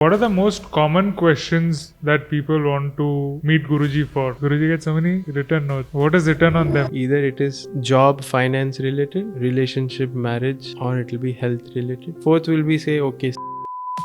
What are the most common questions that people want to meet Guruji for? Guruji gets so many written notes. What is written on them? Either it is job, finance related, relationship, marriage, or it will be health related. Fourth will be say, okay.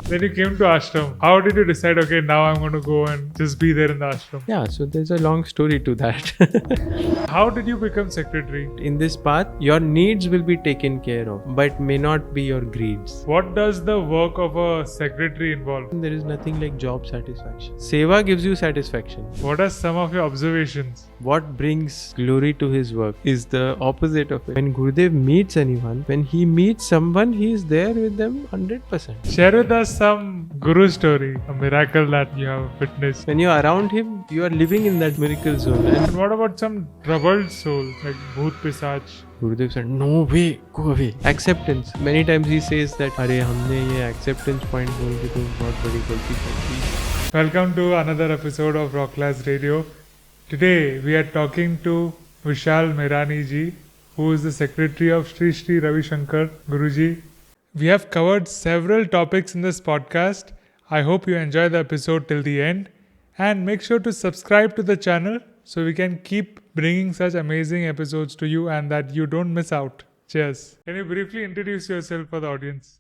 Then you came to Ashram. How did you decide, okay, now I'm going to go and just be there in the ashram? Yeah, so there's a long story to that. How did you become secretary? In this path, your needs will be taken care of, but may not be your greeds. What does the work of a secretary involve? There is nothing like job satisfaction. Seva gives you satisfaction. What are some of your observations? What brings glory to his work is the opposite of it. When Gurudev meets anyone, when he meets someone, he is there with them 100%. Share with us some Guru story, a miracle that you have witnessed. When you are around him, you are living in that miracle zone. And And what about some troubled soul like Bhoot Pisach? Gurudev said, no way, go away. Acceptance. Many times he says that, अरे हमने ये acceptance point बोल के तो बहुत बड़ी गलती कर दी. Welcome to another episode of Rocklaz Radio. Today we are talking to Vishal Merani Ji, who is the secretary of Sri Sri Ravi Shankar Guruji. We have covered several topics in this podcast. I hope you enjoy the episode till the end, and make sure to subscribe to the channel so we can keep bringing such amazing episodes to you and that you don't miss out. Cheers. Can you briefly introduce yourself for the audience?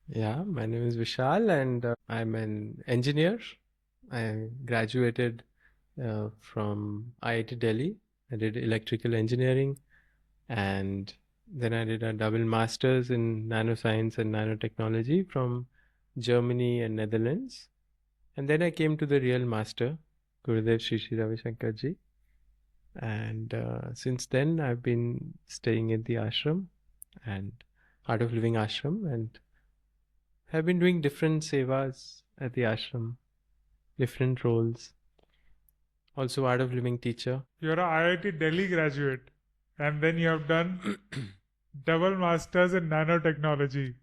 Yeah, my name is Vishal and I'm an engineer. I graduated from IIT Delhi. I did electrical engineering and then I did a double master's in nanoscience and nanotechnology from Germany and Netherlands. And then I came to the real master, Gurudev Sri Sri Ravi Shankar Ji. And since then I've been staying in the ashram and Art of Living ashram and have been doing different sevas at the ashram, different roles. Also Art of Living teacher. You're a IIT Delhi graduate, and then you have done double masters in nanotechnology.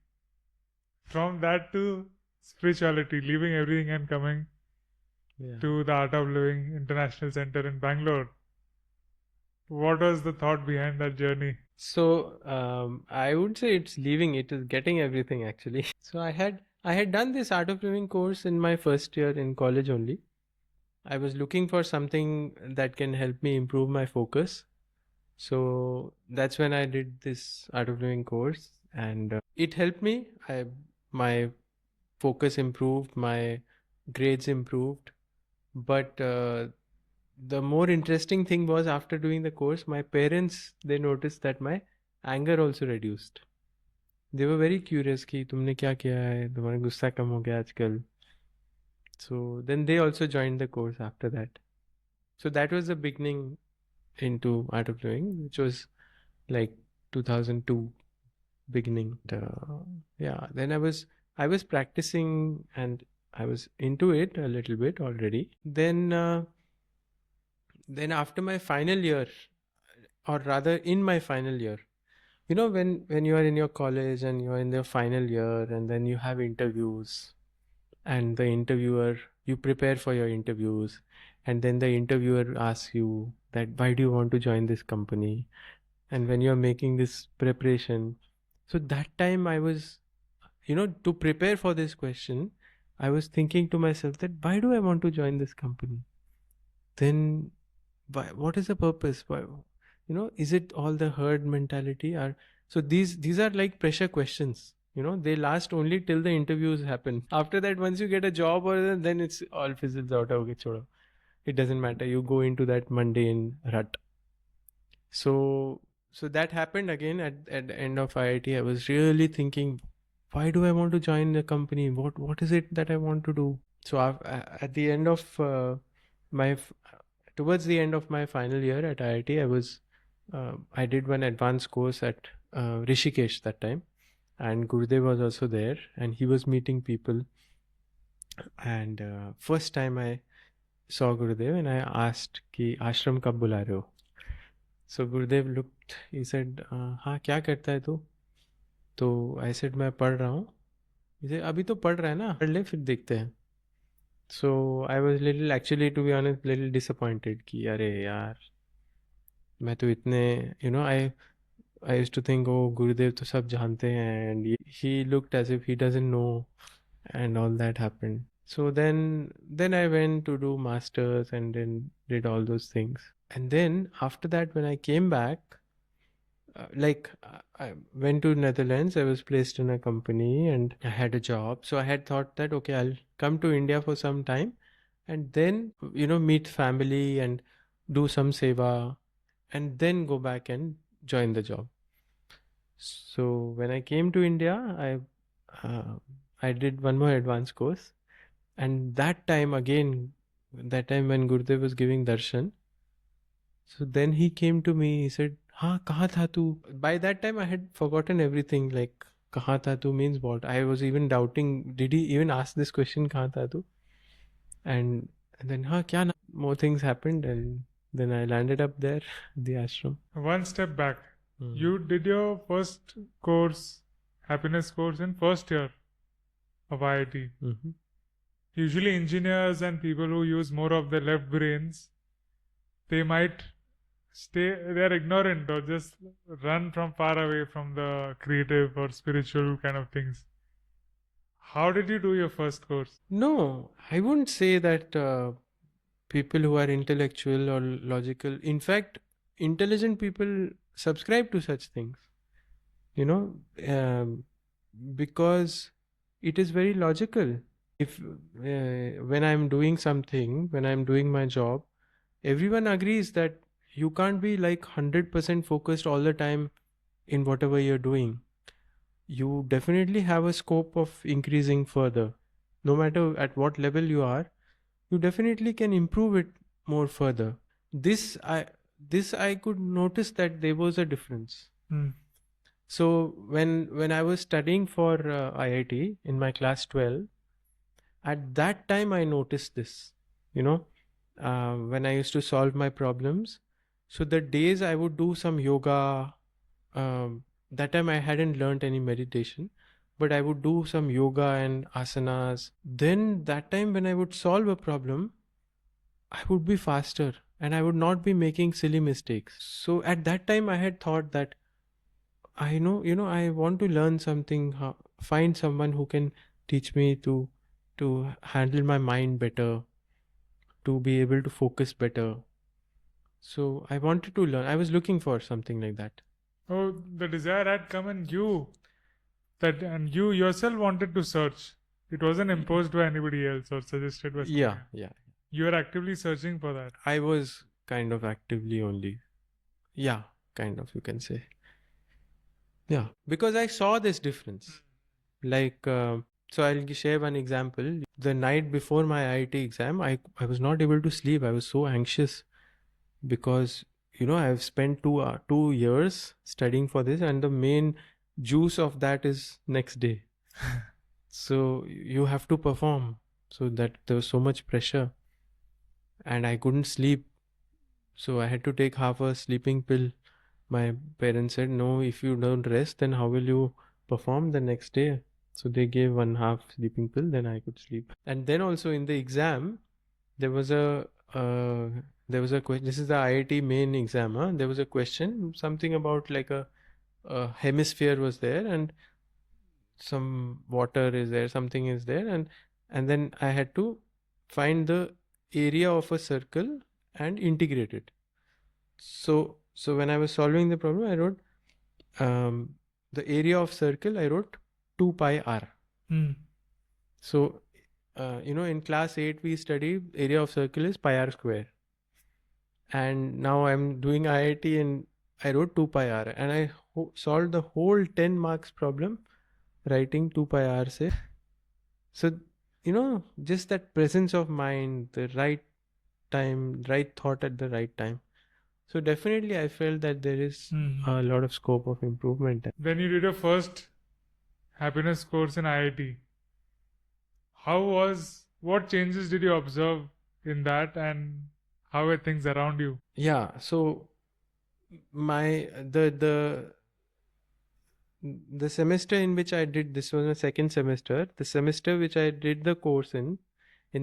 From that to spirituality, leaving everything and coming to the Art of Living International Center in Bangalore. What was the thought behind that journey? So I would say it's leaving, it is getting everything actually. So I had done this Art of Living course in my first year in college only. I was looking for something that can help me improve my focus. So that's when I did this Art of Living course and it helped me. My focus improved, my grades improved. But the more interesting thing was after doing the course, my parents, they noticed that my anger also reduced. They were very curious कि तुमने क्या किया है, तुम्हारा गुस्सा कम हो गया आजकल. So then they also joined the course after that. So that was the beginning into Art of Living, which was like 2002 beginning. Yeah, then I was practicing and I was into it a little bit already. Then after my final year, or rather in my final year, you know, when you are in your college and you are in the final year and then you have interviews and the interviewer, you prepare for your interviews and then the interviewer asks you that why do you want to join this company, and when you're making this preparation, so that time I was, you know, to prepare for this question, I was thinking to myself that why do I want to join this company? Then what is the purpose? Why, you know, is it all the herd mentality? Or so these are like pressure questions. You know, they last only till the interviews happen. After that, once you get a job, or then it's all fizzles out. Okay, chodo. It doesn't matter. You go into that mundane rut. So that happened again at the end of IIT. I was really thinking, why do I want to join the company? What is it that I want to do? So at the end of towards the end of my final year at IIT, I did one advanced course at Rishikesh that time, and Gurudev was also there, and he was meeting people. And first time I saw Gurudev, and I asked कि आश्रम कब बुला रहे हो? So Gurudev looked, he said, हाँ क्या करता है तू? तो I said मैं पढ़ रहा हूँ. He said अभी तो पढ़ रहा है ना, पढ़ ले फिर देखते हैं. So I was little, actually to be honest, little disappointed कि अरे यार मैं तो इतने, you know, I used to think, oh, Gurudev तो सब जानते हैं, and he looked as if he doesn't know and all that happened. So then I went to do masters and then did all those things. And then after that, when I came back, I went to Netherlands. I was placed in a company and I had a job. So I had thought that okay, I'll come to India for some time, and then meet family and do some seva, and then go back and join the job. So when I came to India, uh, I did one more advanced course, and that time when Gurudev was giving darshan, so then he came to me. He said, "हाँ कहाँ था तू?" By that time, I had forgotten everything. Like "कहाँ था तू" means what? I was even doubting. Did he even ask this question? "कहाँ था तू?" And then हाँ क्या ना? More things happened, and then I landed up there, the ashram. One step back. Hmm. You did your first course, happiness course, in first year of IIT. Mhm. Usually, engineers and people who use more of their left brains, they might they're ignorant or just run from far away from the creative or spiritual kind of things. How did you do your first course? No, I wouldn't say that people who are intellectual or logical, in fact, intelligent people subscribe to such things, you know, because it is very logical. If when I'm doing something, when I'm doing my job, everyone agrees that you can't be like 100% focused all the time in whatever you're doing. You definitely have a scope of increasing further. No matter at what level you are, you definitely can improve it more further. This I could notice that there was a difference. So when I was studying for IIT in my class 12, at that time I noticed this. You know, when I used to solve my problems, so the days I would do some yoga. That time I hadn't learned any meditation, but I would do some yoga and asanas. Then that time when I would solve a problem, I would be faster and I would not be making silly mistakes. So at that time, I had thought that I want to learn something, find someone who can teach me to handle my mind better, to be able to focus better. So I wanted to learn. I was looking for something like that. Oh, the desire had come in you, and you yourself wanted to search. It wasn't imposed by anybody else or suggested by someone Yeah, else. yeah. You were actively searching for that. I was kind of actively only. Yeah, kind of, you can say. Yeah, because I saw this difference. Like, so I'll share one example. The night before my IIT exam, I was not able to sleep. I was so anxious because, I've spent 2 years studying for this, and the main juice of that is next day. So you have to perform. So that there was so much pressure, and I couldn't sleep. So I had to take half a sleeping pill. My parents said, no, if you don't rest, then how will you perform the next day? So they gave one half sleeping pill, then I could sleep. And then also in the exam, there was a question. This is the IIT main exam. Huh? There was a question, something about like a hemisphere was there, and some water is there, something is there, and then I had to find the area of a circle and integrate it. So when I was solving the problem, I wrote the area of circle. I wrote 2 pi r. So in class 8 we study area of circle is pi r square, and now I'm doing IIT and I wrote 2 pi r, and I solved the whole 10 marks problem writing 2 pi r se. So just that presence of mind, the right time, right thought at the right time. So definitely I felt that there is a lot of scope of improvement. Then you did your first happiness course in IIT. What changes did you observe in that, and how were things around you? Yeah, so my the semester in which I did this was my second semester. The semester which I did the course in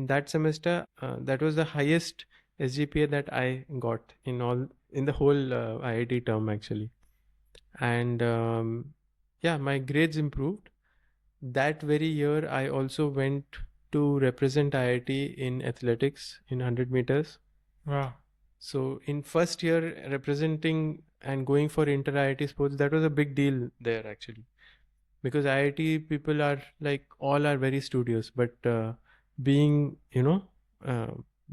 that semester, that was the highest SGPA that I got in the whole IIT term actually. And yeah, my grades improved, that very year, I also went to represent IIT in athletics in 100 meters. Wow. So in first year, representing and going for inter IIT sports, that was a big deal there actually, because IIT people are like all are very studious, but being uh,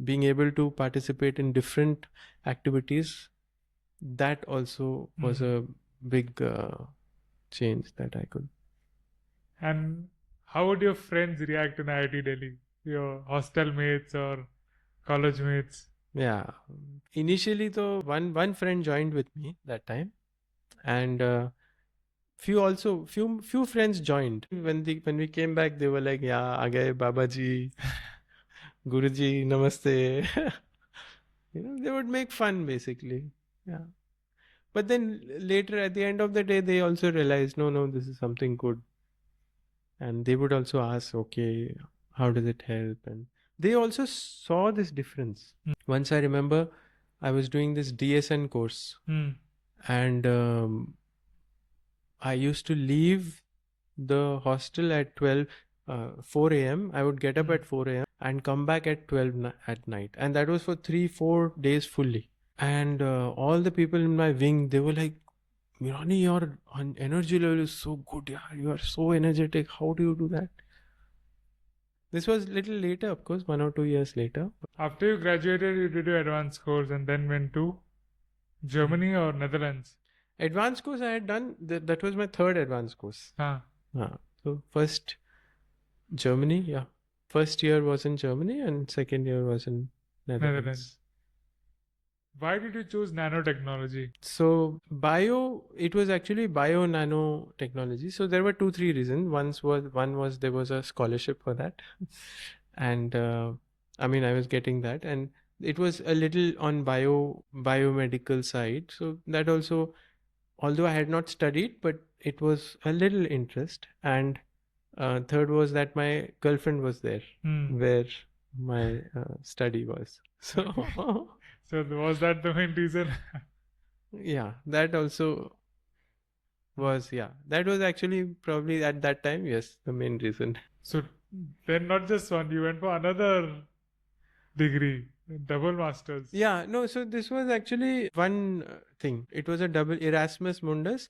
being able to participate in different activities, that also was a big change that I could. And how would your friends react in IIT Delhi? Your hostel mates or college mates? Yeah, initially though, one friend joined with me that time, and few friends joined. When we came back, they were like, "Yeah, आ गए Baba ji, Guruji, namaste." They would make fun basically. Yeah, but then later at the end of the day, they also realized, no, this is something good, and they would also ask, "Okay, how does it help?" And they also saw this difference. Once I remember, I was doing this DSN course, and I used to leave the hostel at 4 a.m. I would get up at 4 a.m. and come back at 12 at night. And that was for 3-4 days fully. And all the people in my wing, they were like, Mirani, your energy level is so good. Yeah, you are so energetic. How do you do that? This was little later, of course, 1 or 2 years later. After you graduated, you did your advanced course and then went to Germany or Netherlands? Advanced course I had done, that was my third advanced course. So first Germany, yeah. First year was in Germany and second year was in Netherlands. Why did you choose nanotechnology? So it was actually bio nanotechnology. So there were 2-3 reasons. One was there was a scholarship for that, and I was getting that, and it was a little on biomedical side. So that also, although I had not studied, but it was a little interest. And third was that my girlfriend was there where my study was. So So was that the main reason? yeah, that also was, that was actually probably at that time, yes, the main reason. So then not just one, you went for another degree, double masters. Yeah, no, so this was actually one thing. It was a double Erasmus Mundus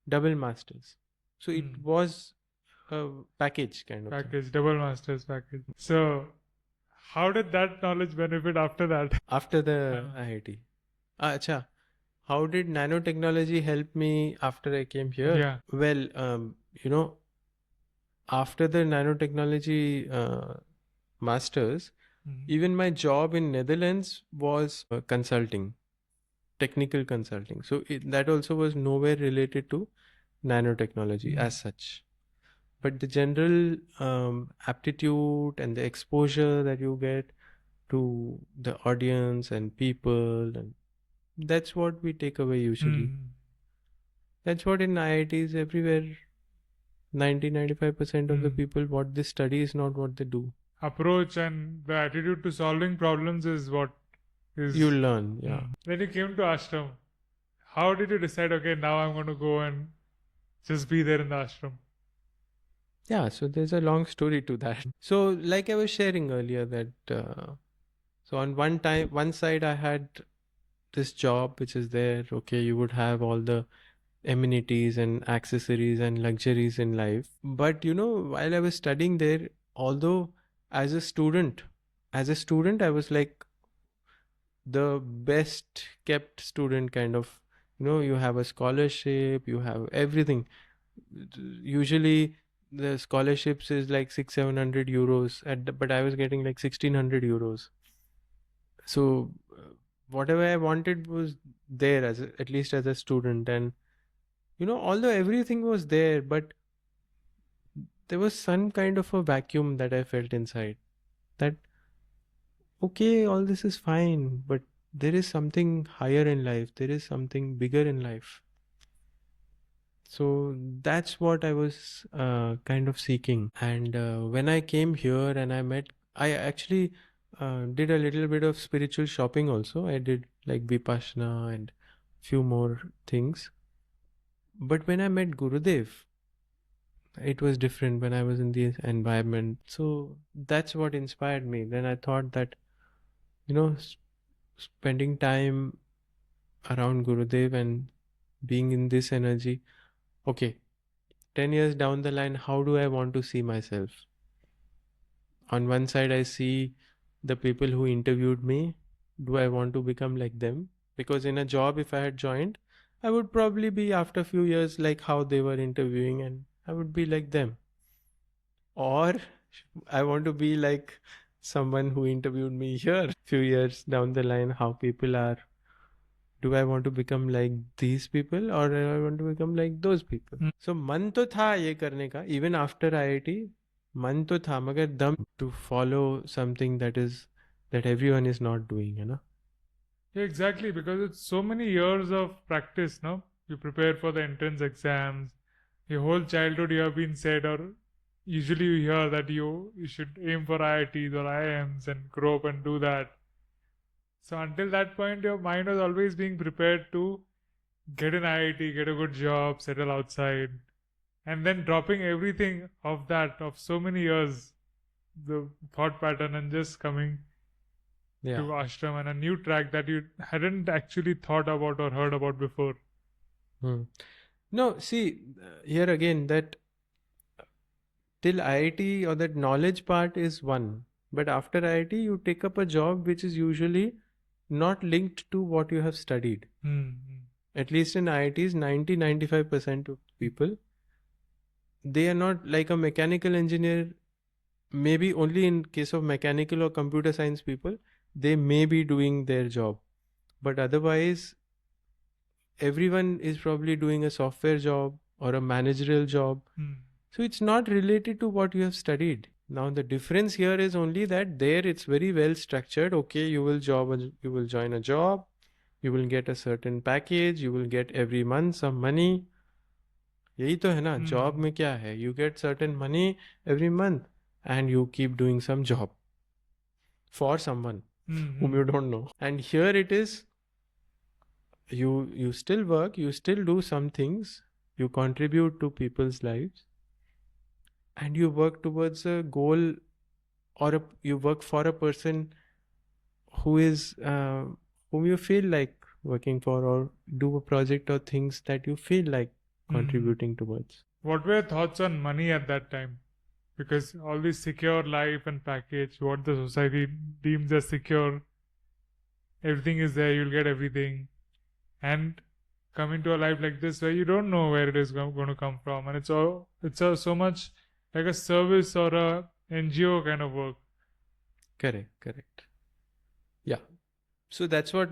double masters. So it was a package kind of package, double masters package. So how did that knowledge benefit after that? After the IIT. Acha, how did nanotechnology help me after I came here? Yeah. Well, after the nanotechnology masters, even my job in Netherlands was consulting, technical consulting. So that also was nowhere related to nanotechnology as such. But the general aptitude and the exposure that you get to the audience and people, and that's what we take away usually. That's what in IITs everywhere, 90-95% of the people, what they study is not what they do. Approach and the attitude to solving problems is what is you learn. Yeah. Then you came to ashram. How did you decide, okay, now I'm going to go and just be there in the ashram? Yeah, so there's a long story to that. So like I was sharing earlier that so on one side I had this job which is there, okay, you would have all the amenities and accessories and luxuries in life. But while I was studying there, although as a student I was like the best kept student kind of, you have a scholarship, you have everything. Usually the scholarships is like 600-700 euros but I was getting like 1600 euros. So whatever I wanted was there at least as a student. And although everything was there, but there was some kind of a vacuum that I felt inside, that okay, all this is fine, but there is something higher in life, there is something bigger in life. So that's what I was kind of seeking. And when I came here and I actually did a little bit of spiritual shopping also. I did like Vipassana and few more things. But when I met Gurudev, it was different when I was in the environment. So that's what inspired me. Then I thought that, spending time around Gurudev and being in this energy, okay, 10 years down the line, how do I want to see myself? On one side, I see the people who interviewed me. Do I want to become like them? Because in a job, if I had joined, I would probably be after a few years like how they were interviewing, and I would be like them. Or I want to be like someone who interviewed me here few years down the line, how people are. Do I want to become like these people or do I want to become like those people? So मन तो था ये करने का even after IIT, मन तो था मगर दम to follow something that everyone is not doing, है ना? Yeah, exactly, because it's so many years of practice, no? You prepare for the entrance exams. Your whole childhood you have been said, or usually you hear that you should aim for IITs or IIMs and grow up and do that. So until that point, your mind was always being prepared to get an IIT, get a good job, settle outside, and then dropping everything of that of so many years, the thought pattern, and just coming Yeah. to Ashram and a new track that you hadn't actually thought about or heard about before. No, see, here again, that till IIT or that knowledge part is one. But after IIT, you take up a job which is usually not linked to what you have studied. At least in IITs, 90-95% of people, they are not like a mechanical engineer. Maybe only in case of mechanical or computer science people, they may be doing their job. But otherwise, everyone is probably doing a software job or a managerial job. So it's not related to what you have studied. Now the difference here is only that there it's very well structured. Okay, you will join a job, you will get a certain package, you will get every month some money. यही तो है ना job में क्या है you get certain money every month and you keep doing some job for someone whom you don't know. And here it is you still work, you still do some things, you contribute to people's lives, and you work towards a goal or you work for a person who is whom you feel like working for, or do a project or things that you feel like contributing towards. What were your thoughts on money at that time? Because all this secure life and package, what the society deems as secure, everything is there, you'll get everything. And come into a life like this where you don't know where it is going to come from, and it's so much like a service or a NGO kind of work. Correct. Yeah. So that's what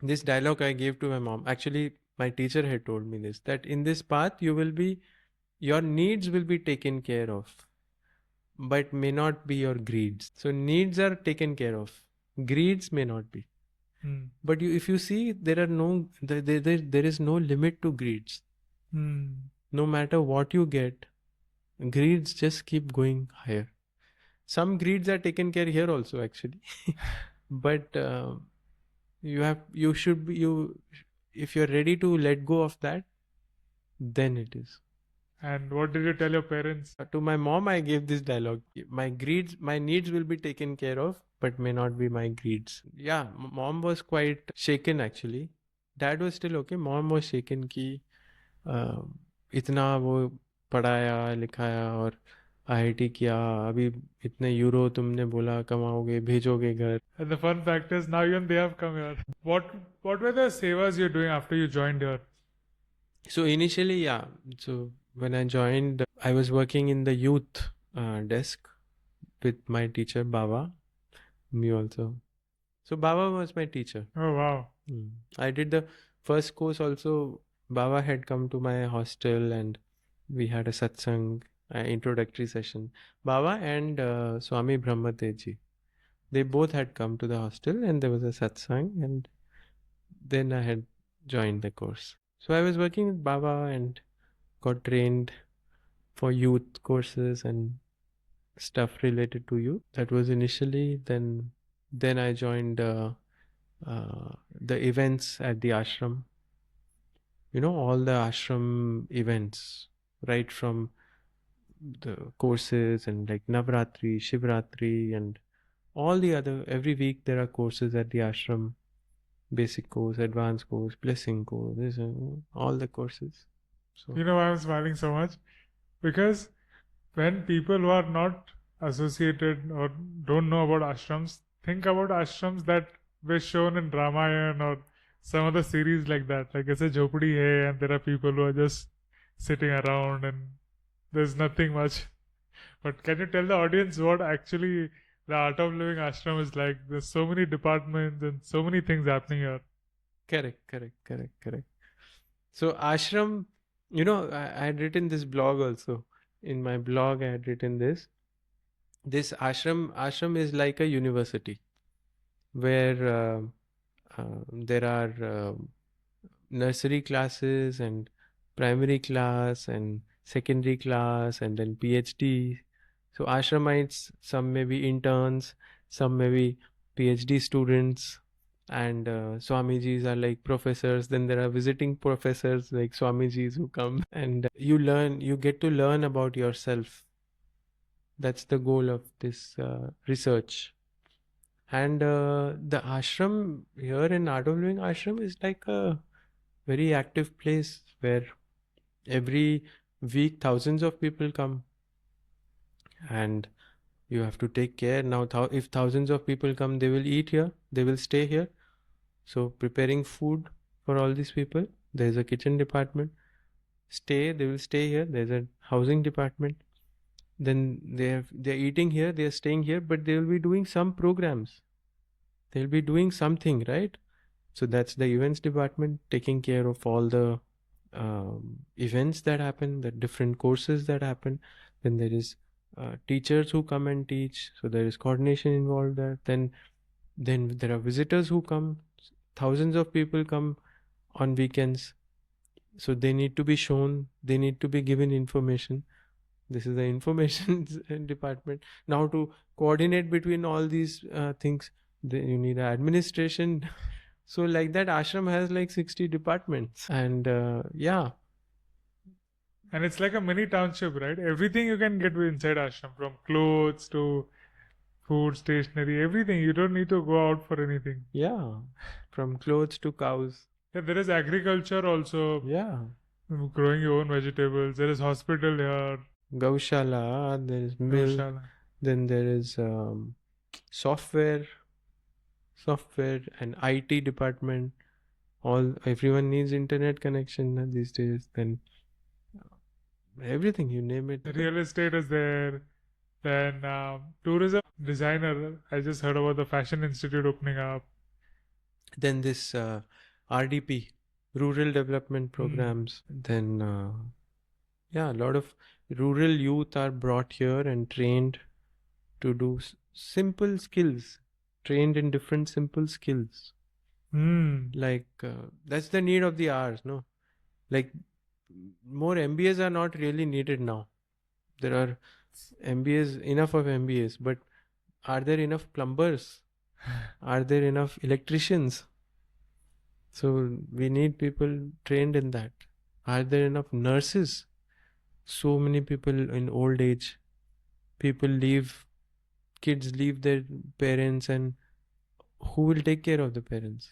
this dialogue I gave to my mom. Actually, my teacher had told me this, that in this path your needs will be taken care of, but may not be your greeds. So needs are taken care of. Greeds may not be. But if you see, there is no limit to greeds. No matter what you get, greeds just keep going higher. Some greeds are taken care here also actually. But if you're ready to let go of that, then it is. And what did you tell your parents? To my mom, I gave this dialogue. My needs will be taken care of, but may not be my greeds. Yeah, mom was quite shaken actually. Dad was still okay. Mom was shaken कि इतना वो पढ़ाया लिखाया और IIT किया, अभी इतने euro तुमने बोला कमाओगे भेजोगे घर. And the fun fact is now even they have come here. What were the sevas you're doing after you joined here? So initially, yeah. So when I joined, I was working in the youth desk with my teacher Baba. Me also. So Baba was my teacher. Oh wow. I did the first course also. Baba had come to my hostel and we had a satsang introductory session. Baba and Swami Brahmadev, they both had come to the hostel and there was a satsang, and then I had joined the course. So I was working with Baba and got trained for youth courses and stuff related to youth. That was initially. Then I joined the events at the ashram. All the ashram events. right from the courses and like Navratri, Shivratri, and all the other. Every week there are courses at the ashram: basic course, advanced course, blessing course, all the courses. So You know why I'm smiling so much? Because when people who are not associated or don't know about ashrams think about ashrams that were shown in Ramayana or some other series like that, like it's a jhopadi hai and there are people who are just sitting around and there's nothing much. But can you tell the audience what actually the art of living ashram is like? There's so many departments and so many things happening here. correct. So ashram, I had written this blog also. In my blog, I had written this. This ashram is like a university where there are nursery classes and primary class and secondary class and then PhD. So ashramites, some may be interns, some may be PhD students, and Swamijis are like professors. Then there are visiting professors like Swamijis who come, and you get to learn about yourself. That's the goal of this research. And the ashram here in Art of Living Ashram is like a very active place where every week thousands of people come, and you have to take care. Now if thousands of people come, they will eat here, they will stay here. So preparing food for all these people, there's a kitchen department. They will stay here, there's a housing department. Then they're eating here, they're staying here, but they will be doing some programs, they'll be doing something, right? So that's the events department, taking care of all the events that happen, the different courses that happen. Then there is teachers who come and teach, so there is coordination involved there. Then there are visitors who come. Thousands of people come on weekends, so they need to be shown, they need to be given information. This is the information department. Now to coordinate between all these things, you need administration. So like that, ashram has like 60 departments, and yeah. And it's like a mini township, right? Everything you can get inside ashram, from clothes to food, stationery, everything. You don't need to go out for anything. Yeah, from clothes to cows. Yeah, there is agriculture also. Yeah, Growing your own vegetables. There is hospital here. Gaushala, there is mill. Goshala. Then there is software and IT department. Everyone needs internet connection these days. Then everything, you name it. The real estate is there. Then tourism, designer. I just heard about the Fashion Institute opening up. Then this RDP, rural development programs. Then a lot of rural youth are brought here and trained to do simple skills, trained in different simple skills. Like that's the need of the hours, no? Like more MBAs are not really needed now. There are enough of MBAs, but are there enough plumbers? Are there enough electricians? So we need people trained in that. Are there enough nurses? So many people in old age, kids leave their parents, and who will take care of the parents?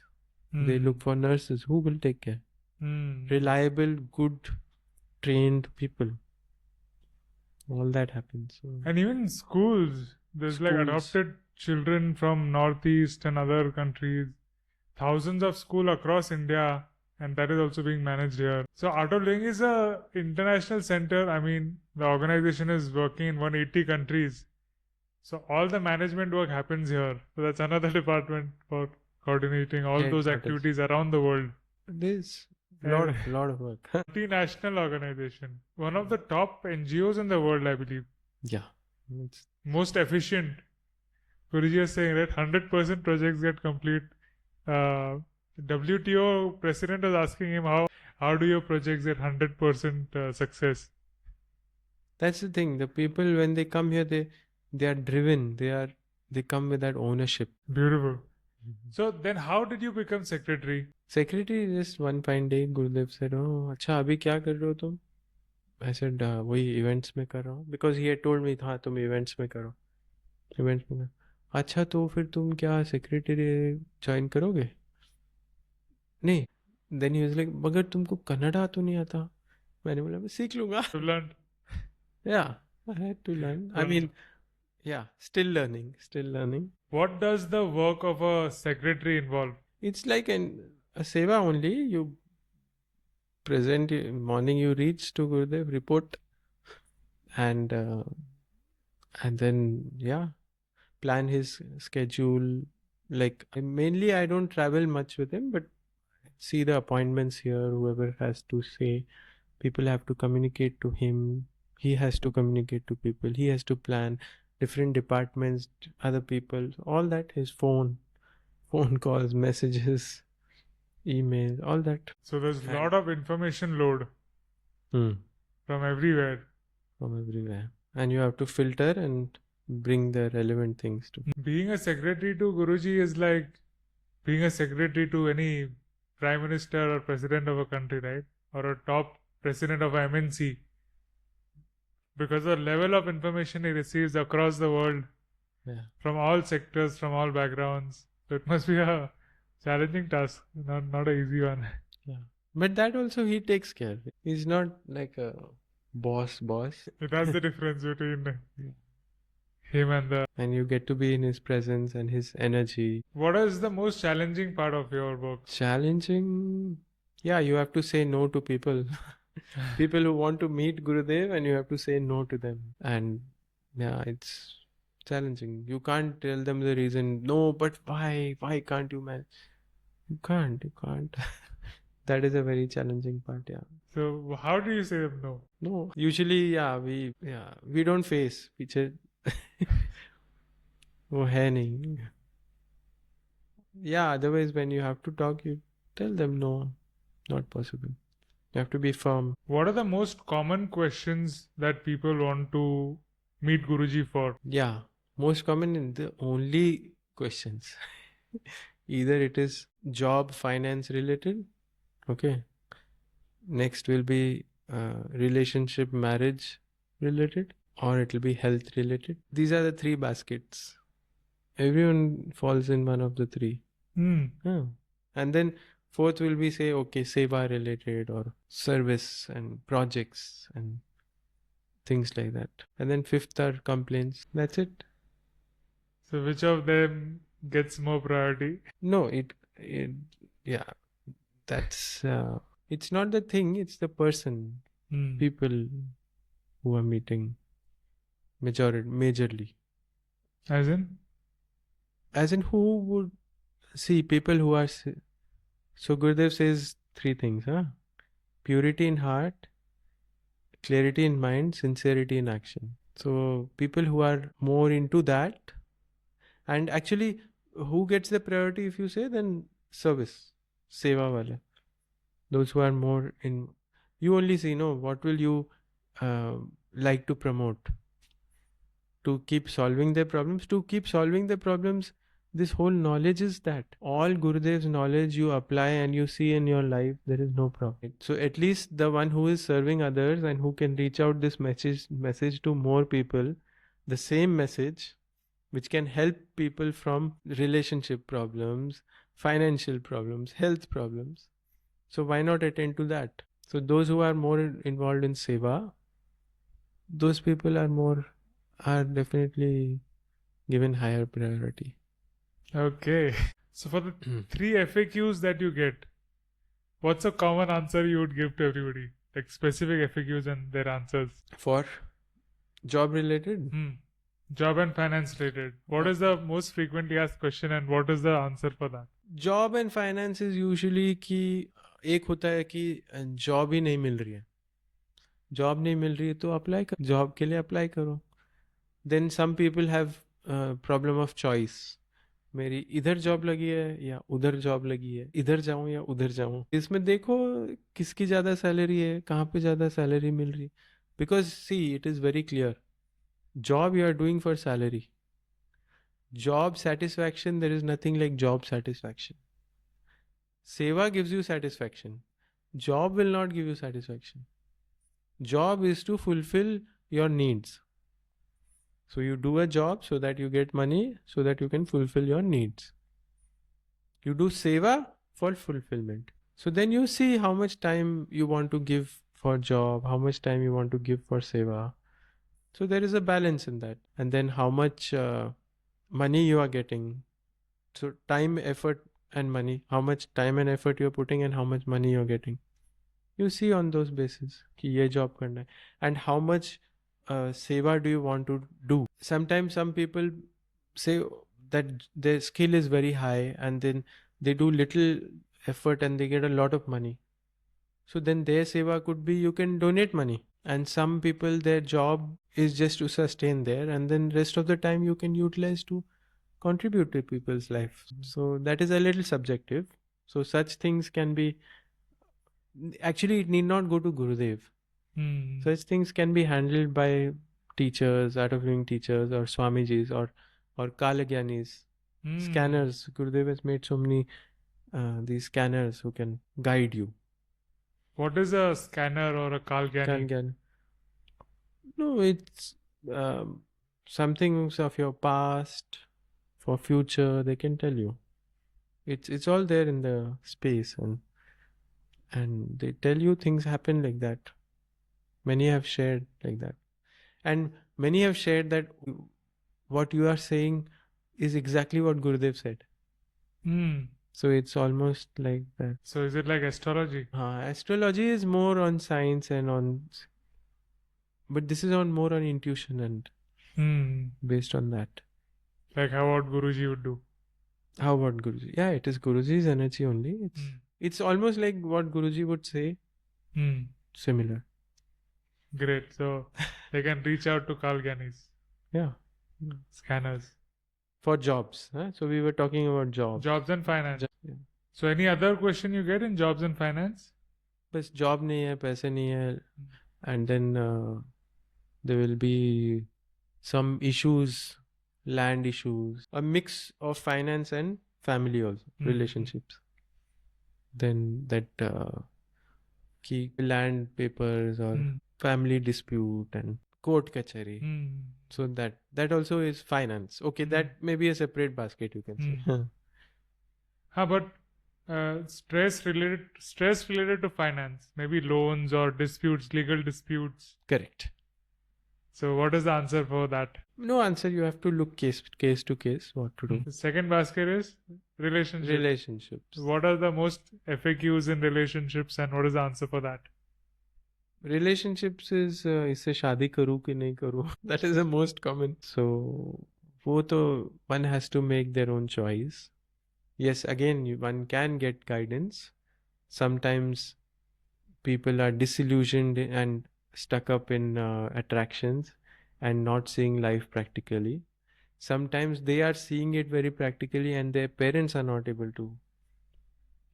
They look for nurses. Who will take care? Reliable, good, trained people. All that happens. So. And even schools, there's like adopted children from Northeast and other countries. Thousands of schools across India, and that is also being managed here. So Art of Living is a international center. I mean, the organization is working in 180 countries. So all the management work happens here. So that's another department for coordinating all those activities around the world. There's lot of work. Multinational organization. One of the top NGOs in the world, I believe. Yeah. Most efficient. Guruji is saying that 100% projects get complete. WTO president was asking him, how do your projects get 100% success? That's the thing. The people, when they come here, they are driven. They come with that ownership. Beautiful. So then how did you become secretary? Secretary, just one fine day, Gurudev said, "Oh, अच्छा अभी क्या कर रहे हो तुम?" I said वही events में कर रहा हूँ, because he had told me हाँ तुम events में करो, events में करो। अच्छा तो फिर तुम क्या secretary join करोगे? नहीं। Then he was like मगर तुमको कन्नड़ा तो नहीं आता? मैंने बोला मैं सीख लूँगा। You learned. Yeah, I had to learn. I Well, mean, yeah, still learning, still learning. what does the work of a secretary involve? It's like a seva only. You present morning, you reach to Gurudev, report, and then yeah, plan his schedule. Like mainly, I don't travel much with him, but see the appointments here. Whoever has to say, people have to communicate to him. He has to communicate to people. He has to plan different departments, other people, all that. His phone calls, messages, emails, all that. So there's a And- lot of information load Hmm. from everywhere. From everywhere, and you have to filter and bring the relevant things to. Being a secretary to Guruji is like being a secretary to any prime minister or president of a country, right? Or a top president of a MNC. Because the level of information he receives across the world Yeah. from all sectors, from all backgrounds. So it must be a challenging task, not an easy one. Yeah. But that also he takes care. He's not like a boss. That's the difference between him and the. And you get to be in his presence and his energy. What is the most challenging part of your work? Challenging. Yeah, you have to say no to people. People who want to meet Gurudev, and you have to say no to them. And yeah, it's challenging. You can't tell them the reason. No, but why? Why can't you manage? You can't. That is a very challenging part. Yeah. So how do you say them no? No. Usually, we don't face. पीछे वो है नहीं. Yeah, otherwise when you have to talk, you tell them no, not possible. You have to be firm. What are the most common questions that people want to meet Guruji for? Yeah, most common and the only questions. Either it is job, finance related. Okay. Next will be relationship, marriage related, or it will be health related. These are the three baskets. Everyone falls in one of the three. Yeah. And then fourth will be say, okay, seva related or service and projects and things like that. And then fifth are complaints. That's it. So which of them gets more priority? No, yeah, that's, it's not the thing, it's the person, people who are meeting majorly. As in? As in who would see people who are, so Gurudev says three things, huh? Purity in heart, clarity in mind, sincerity in action. So people who are more into that, and actually who gets the priority if you say, then service, seva wale. Those who are more in, you only see, no, what will you like to promote? To keep solving their problems, this whole knowledge is that all Gurudev's knowledge you apply and you see in your life, there is no problem. So at least the one who is serving others and who can reach out this message to more people, the same message which can help people from relationship problems, financial problems, health problems. So why not attend to that? So those who are more involved in seva, those people are definitely given higher priority. Okay. So for the three FAQs that you get, what's a common answer you would give to everybody? Like specific FAQs and their answers. For job related? Job and finance related. What is the most frequently asked question and what is the answer for that? Job and finance is usually कि एक होता है कि job ही नहीं मिल रही है. Job नहीं मिल रही है तो अप्लाई कर, जॉब के लिए अप्लाई करो. Then some people have problem of choice. मेरी इधर जॉब लगी है या उधर जॉब लगी है, इधर जाऊं या उधर जाऊं. इसमें देखो किसकी ज़्यादा सैलरी है, कहाँ पे ज़्यादा सैलरी मिल रही है. Because see it is very clear. Job you are doing for salary. Job satisfaction, there is nothing like job satisfaction. Seva gives you satisfaction. Job will not give you satisfaction. Job is to fulfill your needs. So you do a job so that you get money, so that you can fulfill your needs. You do seva for fulfillment. So then you see how much time you want to give for job, how much time you want to give for seva. So there is a balance in that. And then how much money you are getting. So time, effort and money. How much time and effort you're putting and how much money you're getting. You see on those basis कि ये job करना है. And how much seva do you want to do? Sometimes some people say that their skill is very high and then they do little effort and they get a lot of money. So then their seva could be you can donate money. And some people their job is just to sustain there and then rest of the time you can utilize to contribute to people's life. So that is a little subjective. So such things can be actually it need not go to Gurudev. Such things can be handled by teachers, art of living teachers, or Swamijis, or Kalagyanis, scanners. Gurudev has made so many these scanners who can guide you. What is a scanner or a Kalgyani? Kalgyan. No, it's some things of your past, for future. They can tell you. It's all there in the space and they tell you things happen like that. Many have shared like that. And many have shared that what you are saying is exactly what Gurudev said. So it's almost like that. So is it like astrology? Astrology is more on science and on... But this is on more on intuition and based on that. Like how what Guruji would do? How about Guruji? Yeah, it is Guruji's energy only. It's almost like what Guruji would say. Similar. Great. So they can reach out to Kalgyanis. Yeah. Scanners. For jobs. So we were talking about jobs. Jobs and finance. Yeah. So any other question you get in jobs and finance? बस job नहीं है, पैसे नहीं है, and then there will be some issues, land issues, a mix of finance and family also, relationships. Then that key land papers or family dispute and court kachari. So that also is finance. Okay, that may be a separate basket you can say. But stress related to finance, maybe loans or disputes, legal disputes. Correct. So what is the answer for that? No answer. You have to look case to case what to do. The second basket is relationships. What are the most FAQs in relationships and what is the answer for that? Relationships is इससे शादी करूँ कि नहीं करूँ. That is the most common. So वो तो one has to make their own choice. Yes, again, one can get guidance. Sometimes people are disillusioned and stuck up in attractions and not seeing life practically. Sometimes they are seeing it very practically and their parents are not able to.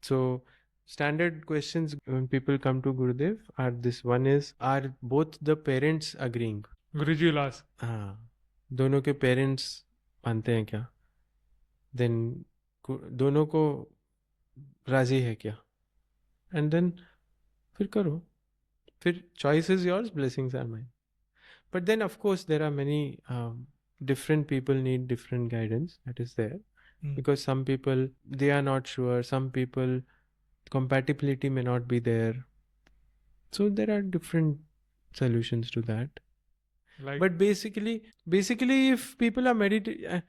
So standard questions when people come to Gurudev are this. One is, are both the parents agreeing? Guruji will ask. दोनों के parents मानते हैं क्या? Then दोनों को राजी है क्या? And then फिर करो. फिर choice is yours, blessings are mine. But then of course there are many different people need different guidance. That is there. Because some people, they are not sure. Some people, compatibility may not be there. So there are different solutions to that. But basically if people are meditating,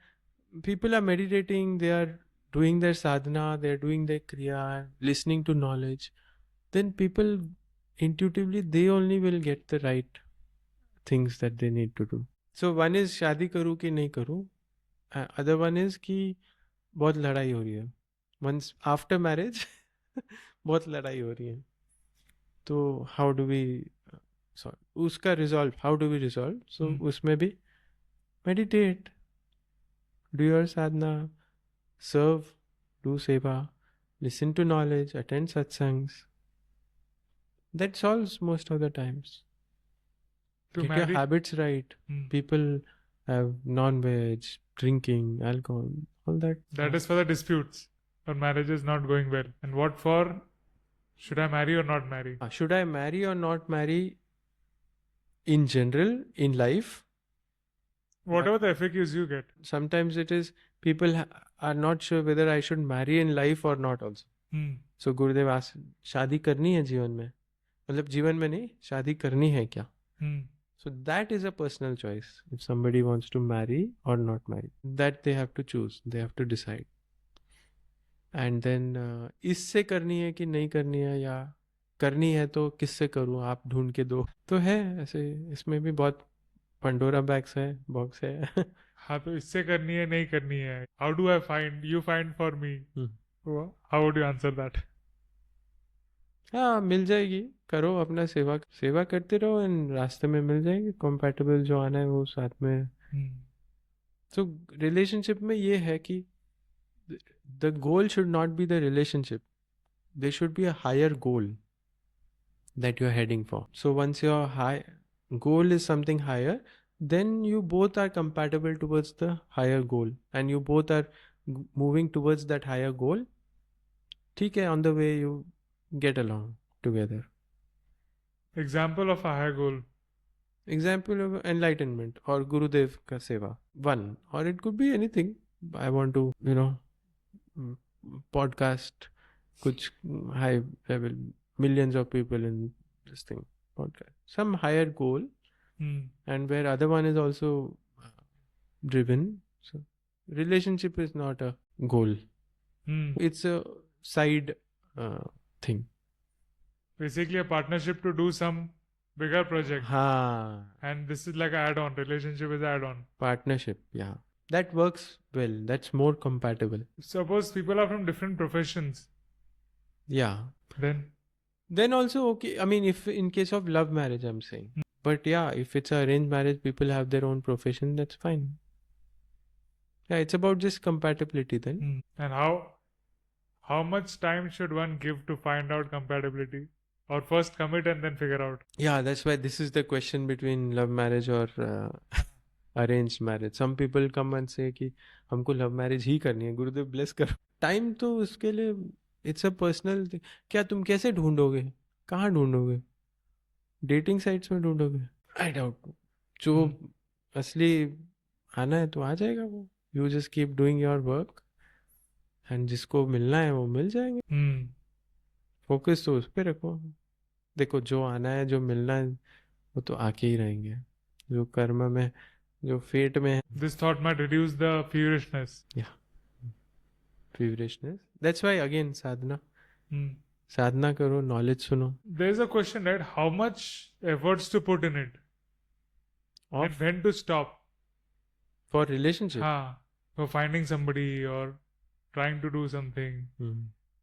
they are doing their sadhana, they are doing their kriya, listening to knowledge, then people intuitively, they only will get the right things that they need to do. So one is शादी करूँ कि नहीं करूँ. Other one is कि बहुत लड़ाई हो रही है. Once after marriage बहुत लड़ाई हो रही है. तो how do we उसका resolve? How do we resolve? So उसमें भी meditate, do your sadhana, serve, do seva, listen to knowledge, attend satsangs. That solves most of the times. Get your habits right. People have non-veg, drinking, alcohol, all that. That is for the disputes. Or marriage is not going well. And what for should I marry or not marry? Should I marry or not marry? in general, in life, Whatever the FAQs you get. sometimes it is people are not sure whether I should marry in life or not also. So Gurudev asked, शादी करनी है जीवन में, मतलब जीवन में नहीं, शादी करनी है क्या? So that is a personal choice. If somebody wants to marry or not marry, that they have to choose. They have to decide. And then इससे करनी है कि नहीं करनी है, या करनी है तो किससे करूँ, आप ढूंढ के दो. तो है ऐसे, इसमें भी बहुत पंडोरा बॉक्स है. हाँ, तो इससे करनी है नहीं करनी है. How do I find? You find for me. How would you answer that? हाँ, मिल जाएगी. करो अपना सेवा करते रहो, एंड रास्ते में मिल जाएंगे कंपैटिबल जो आना है वो साथ में. तो रिलेशनशिप में ये है कि the goal should not be the relationship. There should be a higher goal that you're heading for. So once your goal is something higher, then you both are compatible towards the higher goal, and you both are moving towards that higher goal. ठीक है, on the way you get along together. Example of a higher goal. Example of enlightenment or Gurudev ka seva. One, or it could be anything. I want to, podcast कुछ high level, millions of people in this thing, podcast. Some higher goal, and where other one is also driven. So relationship is not a goal. It's a side thing. Basically a partnership to do some bigger project. हाँ. And this is like an add-on. Relationship is add-on. Partnership, yeah. That works well. That's more compatible. Suppose people are from different professions. Yeah. Then also okay. I mean, if in case of love marriage, I'm saying. But yeah, if it's an arranged marriage, people have their own profession, that's fine. Yeah, it's about just compatibility then. And how much time should one give to find out compatibility? Or first commit and then figure out? Yeah, that's why this is the question between love marriage or arranged marriage. Some people come and say कि हमको love marriage ही करनी है, गुरुदेव bless करो. Time तो उसके लिए it's a personal thing. क्या तुम कैसे ढूंढोगे, कहाँ ढूंढोगे, डेटिंग साइट्स में ढूंढोगे? I doubt. जो असली आना है तो आ जाएगा वो. You just keep doing your work, and जिसको मिलना है वो मिल जाएंगे. फोकस तो उस पर रखो. देखो, जो आना है जो मिलना है वो तो आके ही रहेंगे. जो कर्म में, जो फेट में. This thought might reduce the feverishness. Yeah. Feverishness. That's why again sadhana. साधना करो, knowledge सुनो. There is a question, right? How much efforts to put in it? And when to stop? For relationship? For finding somebody or trying to do something.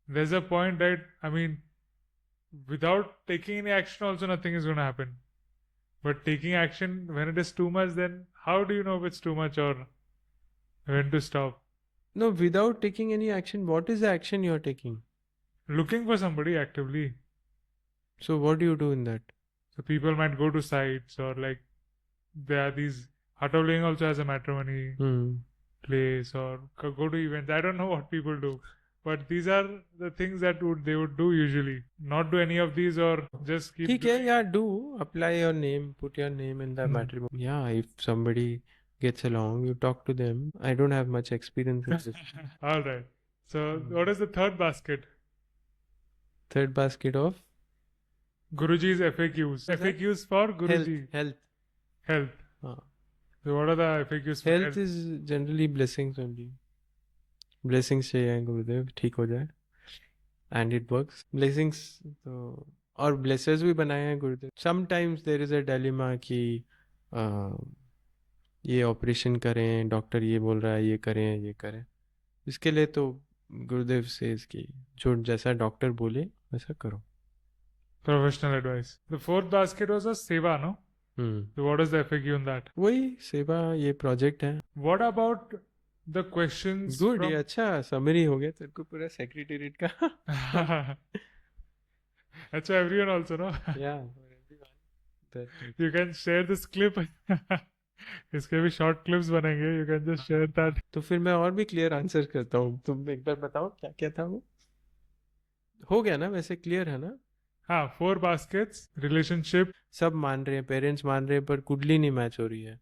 There's a point that, I mean, without taking any action also nothing is going to happen. But taking action, when it is too much, then how do you know if it's too much or when to stop? No, without taking any action, what is the action you're taking? Looking for somebody actively. So what do you do in that? So people might go to sites, or like there are these, Heart of Living also has a matrimony place, or go to events. I don't know what people do. But these are the things that they would do usually. Not do any of these, or just keep. ठीक है, yeah, do apply your name, put your name in the matrimony. Yeah, if somebody gets along, you talk to them. I don't have much experience in this. All right. So what is the third basket? Third basket of Guruji's FAQs. FAQs for Guruji. Health. So what are the FAQs for health? Health is generally blessings only. Blessings चाहिए गुरुदेव, ठीक हो जाए. And it works. Blessings तो और blessers भी बनाए हैं गुरुदेव. Sometimes there is a dilemma कि ये ऑपरेशन करें, डॉक्टर ये बोल रहा है ये करें. इसके लिए तो गुरुदेव से इसकी जो जैसा डॉक्टर बोले वैसा करो. Professional advice. The fourth basket was a seva, no? So what is the FAQ on that? वही सेवा, ये प्रोजेक्ट है. What about the questions? Good, ये अच्छा समरी हो गया तेरे को पूरा सेक्रेटेरिएट का. अच्छा, everyone also, no? Yeah, for everyone. You can share this clip. इसके भी शॉर्ट क्लिप्स बनेंगे. You can just share that. तो फिर मैं और भी क्लियर आंसर करता हूँ. तुम एक बार बताओ क्या क्या था वो. हो गया ना, वैसे क्लियर है ना? हाँ 4 baskets relationship. सब मान रहे हैं, पेरेंट्स मान रहे हैं, पर कुंडली नहीं मैच हो रही है,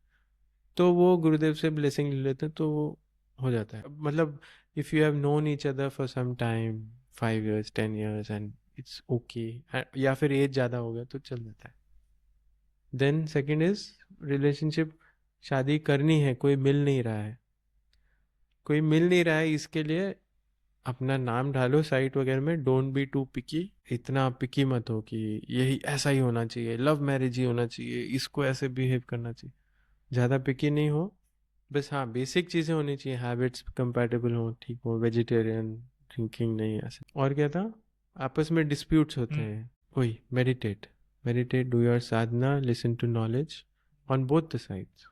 तो वो गुरुदेव से ब्लेसिंग ले लेते हैं, तो वो हो जाता है. मतलब if you have known each other for some time, 5 years 10 years, and it's okay, या फिर एज ज़्यादा हो गया तो चल जाता है. Then second is relationship. शादी करनी है, कोई मिल नहीं रहा है, कोई मिल नहीं रहा है, इसके लिए अपना नाम डालो साइट वगैरह में, डोंट बी टू पिकी. इतना पिकी मत हो कि यही ऐसा ही होना चाहिए, लव मैरिज ही होना चाहिए, इसको ऐसे बिहेव करना चाहिए. ज़्यादा पिकी नहीं हो. बस हाँ, बेसिक चीज़ें होनी चाहिए, हैबिट्स कंपैटिबल हो, ठीक हो, वेजिटेरियन, ड्रिंकिंग नहीं, ऐसे. और क्या था, आपस में डिस्प्यूट्स होते हैं, वही meditate. Meditate, do your sadhana, listen to knowledge on both the sides.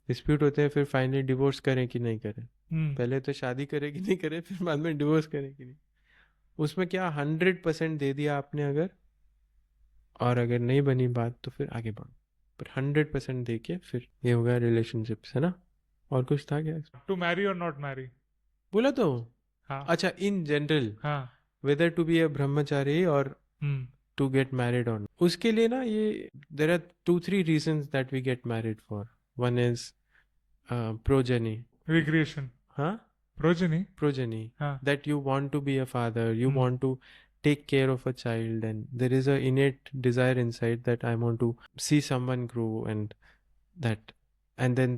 Dispute होते हैं, फिर फाइनली डिवोर्स करें कि नहीं करें. पहले तो शादी करे कि नहीं करे, फिर बाद में डिवोर्स करे कि नहीं. उसमें क्या 100% दे दिया आपने अगर, और अगर नहीं बनी बात तो फिर आगे बढ़ो. पर 100% दे के फिर ये होगा रिलेशनशिप्स, है ना. और कुछ था क्या इसमें? To marry or not marry. बोला तो. हाँ. अच्छा, इन जनरल, हाँ. Whether to be a brahmachari और hmm. To get married on, उसके लिए ना, ये there are 2-3 reasons that we get married for. One is progeny. Recreation. हाँ, Progeny. progeny, हाँ. that you want to be a father, you want to take care of a child, and there is a innate desire inside that I want to see someone grow, and that, and then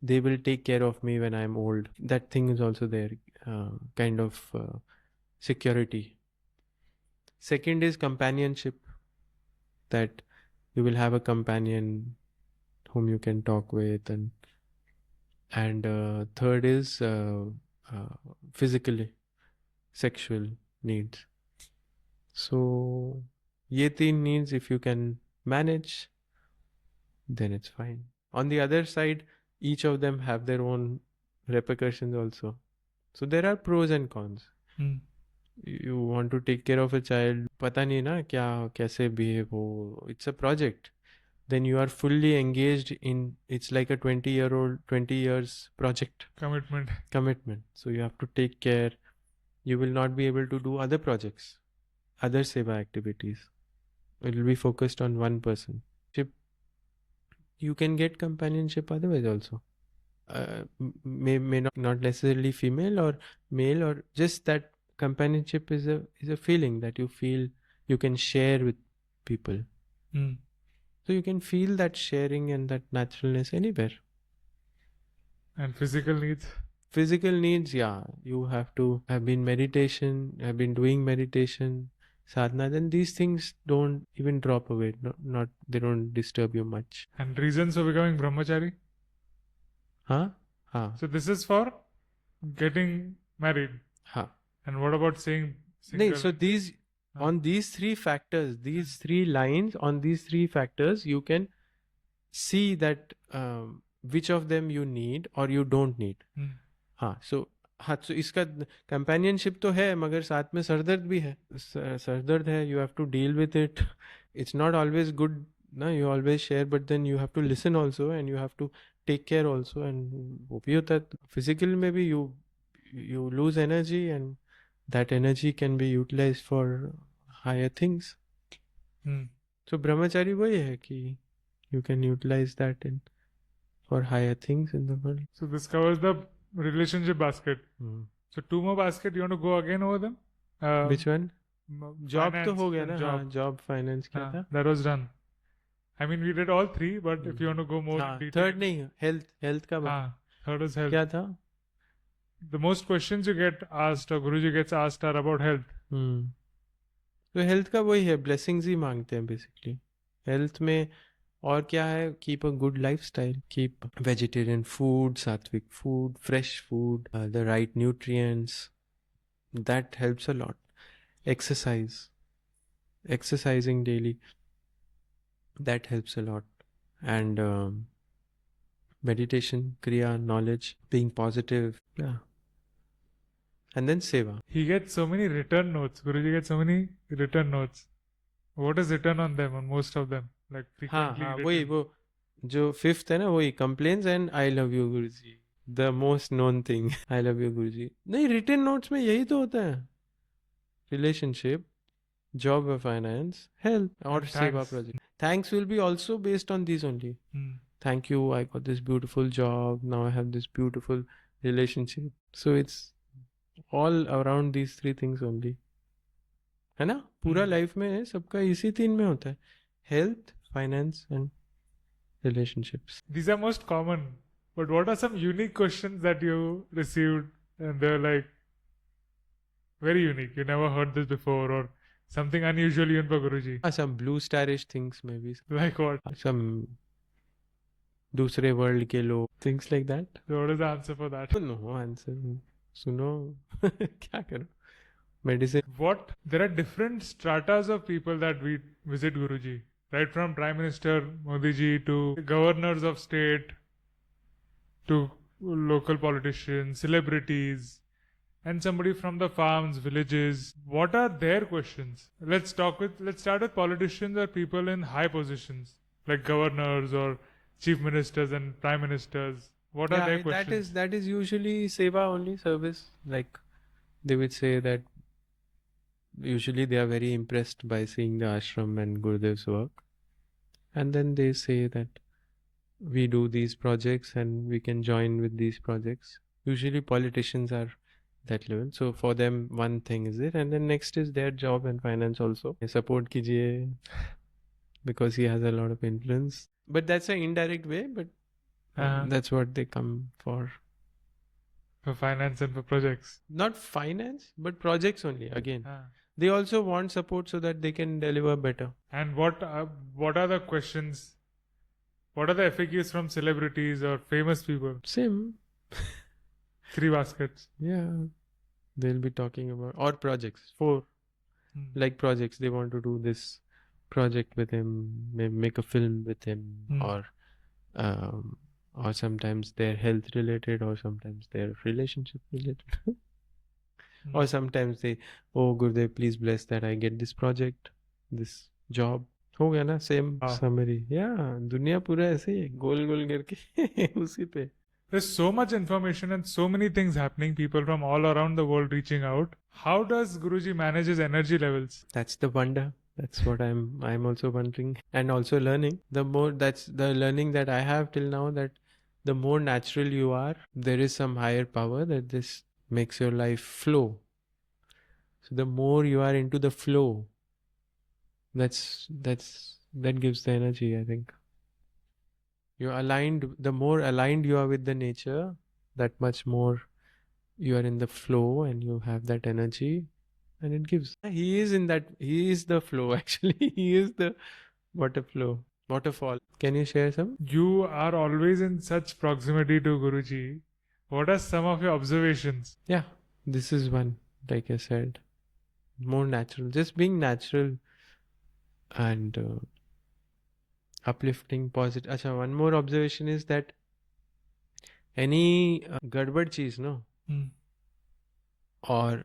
they will take care of me when I'm old. That thing is also there, kind of security. Second is companionship, that you will have a companion whom you can talk with, and third is physically sexual needs. So ये 3 needs, if you can manage, then it's fine. On the other side, each of them have their own repercussions also. So there are pros and cons. You want to take care of a child, पता नहीं ना क्या कैसे behave हो, it's a project. Then you are fully engaged in, it's like a 20 years project. Commitment. So you have to take care. You will not be able to do other projects, other seva activities. It will be focused on one person. You can get companionship otherwise also. May not necessarily female or male, or just that companionship is a feeling that you feel you can share with people. So you can feel that sharing and that naturalness anywhere. And physical needs? Physical needs, yeah. You have to have been doing meditation, sadhana, then these things don't even drop away. Not they don't disturb you much. And reasons for becoming brahmachari? Huh? So this is for getting married. And what about saying single? So these, on these 3 factors, these 3 lines, on these 3 factors, you can see that which of them you need or you don't need. So इसका companionship तो है, मगर साथ में सरदर्द भी है. सरदर्द है, you have to deal with it. It's not always good ना, you always share, but then you have to listen also, and you have to take care also, and वो भी होता है. फिजिकल में भी you lose energy, and that energy can be utilized for higher things. So brahmachari वही है कि you can utilize that for higher things in the world. So this covers the relationship basket. So 2 more basket, you want to go again over them? Which one? Job तो हो गया ना. job. Job, finance क्या था? That was done. I mean, we did all 3, but if you want to go more in detail. Third नहीं, health का बात. Third is health. क्या था? The most questions you get asked or Guruji gets asked are about health. तो health का वही है, blessings ही मांगते हैं basically. Health में और क्या है? Keep a good lifestyle. Keep vegetarian food, sattvic food, fresh food, the right nutrients. That helps a lot. Exercising daily. That helps a lot. And meditation, kriya, knowledge, being positive. Yeah. And then seva. He gets so many return notes. Guruji gets so many return notes. What is written on them, on most of them? Like frequently written. वही वो जो 5th है ना, वही complaints and I love you Guruji. The most known thing. I love you Guruji. नहीं, written notes में यही तो होता है. Relationship. job or finance, health or And seva thanks. project. Thanks will be also based on these only. Thank you, I got this beautiful job, now I have this beautiful relationship. So it's all around these three things only. है ना? पूरा life में सबका इसी तीन में होता है, health, finance and relationships. These are most common. But what are some unique questions that you received and they're like very unique? You never heard this before or something unusual even for Guruji. Some blue starish things maybe. Like what? Some दूसरे world के लोग, things like that. So what is the answer for that? No answer. सुनो क्या करो, medicine. What? There are different stratas of people that we visit Guruji. Right from Prime Minister Modi ji to governors of state to local politicians, celebrities, and somebody from the farms, villages. What are their questions? Let's start with politicians or people in high positions like governors or chief ministers and prime ministers. What are their questions? That is usually seva only, service. Like they would say that usually they are very impressed by seeing the ashram and Gurudev's work, and then they say that we do these projects and we can join with these projects. Usually politicians are that level, so for them one thing is it, and then next is their job and finance also. Support kijiye because he has a lot of influence, but that's an indirect way, but that's what they come for finance and for projects. Not finance but projects only again. They also want support so that they can deliver better. And what are the questions? What are the FAQs from celebrities or famous people? Same. 3 baskets. Yeah, they'll be talking about, or projects, 4 like projects. They want to do this project with him, make a film with him, or sometimes they're health related, or sometimes they're relationship related. Or sometimes they, oh Gurudev, please bless that I get this project, this job. हो गया ना, same summary. Yeah, दुनिया पूरा ऐसे ही गोल गोल करके उसी पे. There's so much information and so many things happening, people from all around the world reaching out. How does Guruji manage his energy levels? That's the wonder. That's what I'm also wondering and also learning. That's the learning that I have till now, that the more natural you are, there is some higher power that this makes your life flow. So the more you are into the flow, that gives the energy, I think. You're aligned, the more aligned you are with the nature, that much more you are in the flow and you have that energy, and it gives. He is the flow actually. He is the waterfall. Can you share some? You are always in such proximity to Guruji. What are some of your observations? Yeah, this is one, like I said, more natural, just being natural and uplifting, positive. Achha, one more observation is that any gadbad cheez, no? Or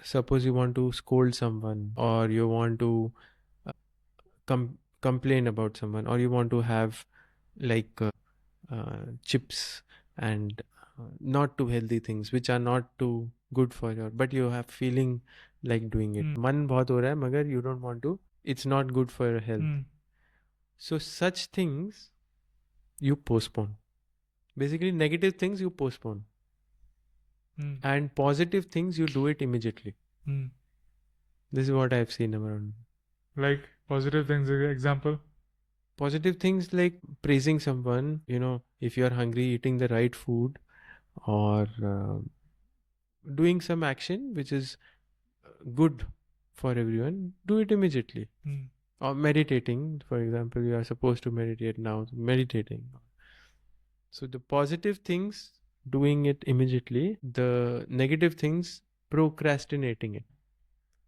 suppose you want to scold someone, or you want to complain about someone, or you want to have like chips and not too healthy things which are not too good for your, but you have feeling like doing it. Man bahut ho raha hai, magar you don't want to, it's not good for your health. So such things you postpone. Basically negative things you postpone. And positive things you do it immediately. This is what I've seen around. Like positive things, example? Positive things like praising someone, if you're hungry, eating the right food, or doing some action which is good for everyone, do it immediately. Or meditating, for example, you are supposed to meditate now, meditating. So the positive things, doing it immediately. The negative things, procrastinating it.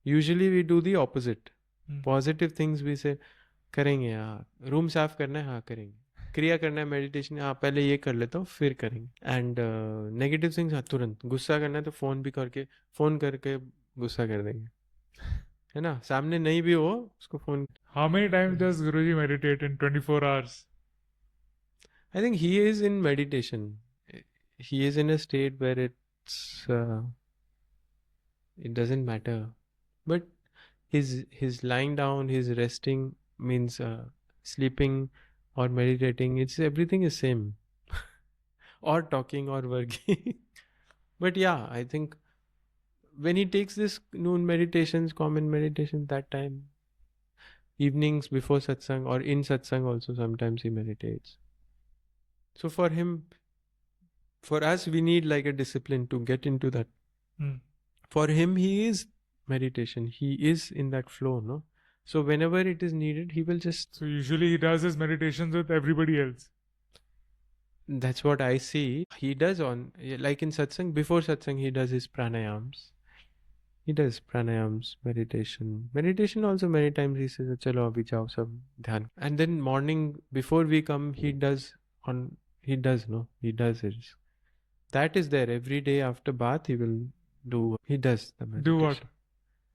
Usually we do the opposite. Positive things we say, करेंगे यार, room साफ करना है, हाँ करेंगे, क्रिया करना है, मेडिटेशन, हाँ पहले ये कर लेता हूँ फिर करेंगे. एंड नेगेटिव थिंग्स, हाँ तुरंत गुस्सा करना है तो फोन करके गुस्सा कर देंगे, है ना, सामने नहीं भी हो उसको phone. How many times does Guruji meditate in 24 hours? I think he is in meditation. He is in a state where it doesn't matter. But his lying down, his resting means sleeping or meditating. It's everything is same, or talking or working. But yeah, I think when he takes this noon meditations, common meditations, that time evenings before satsang or in satsang also sometimes he meditates. So for him, for us, we need like a discipline to get into that. Mm. For him, he is meditation. He is in that flow, no? So whenever it is needed, he will just. So usually he does his meditations with everybody else. That's what I see. He does like in satsang, before satsang, he does his pranayams. He does pranayams, meditation. Meditation also many times he says, "Chalo abhi jao sab dhyan." And then morning before we come, he does it. That is there every day after bath. He will do. He does the meditation. Do what?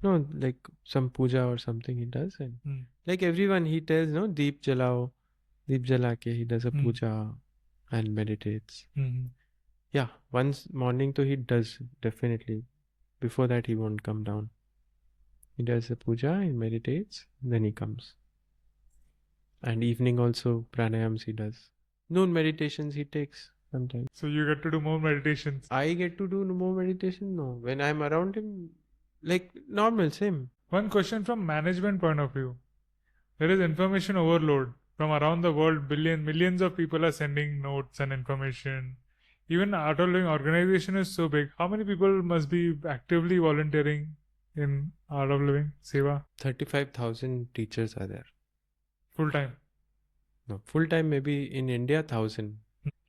No, like some puja or something he does, and Mm. like everyone he tells, no, deep jalao, deep jala ke he does a Mm. puja and meditates. Mm-hmm. Yeah, once morning to he does definitely. Before that he won't come down. He does a puja, he meditates, then he comes. And evening also pranayams he does. Noon meditations he takes sometimes. So you get to do more meditations. I get to do more meditation? No. When I'm around him, like normal, same. One question from management point of view. There is information overload. From around the world, millions of people are sending notes and information. Even Art of Living organization is so big. How many people must be actively volunteering in Art of Living, Seva? 35,000 teachers are there. Full time? No, full time maybe in India 1,000.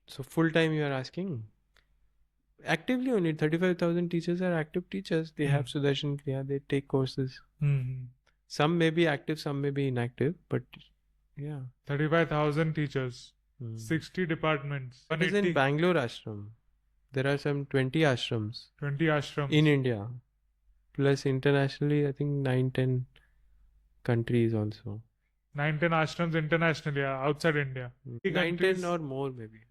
So full time you are asking? Actively only 35,000 teachers are active teachers. They have Sudarshan Kriya, they take courses. Mm-hmm. Some may be active, some may be inactive, but yeah. 35,000 teachers, 60 departments. It is in Bangalore ashram. There are some 20 ashrams. 20 ashrams. In India. Plus internationally, I think 9-10 countries also. 9-10 ashrams internationally, outside India. 9-10 or more maybe.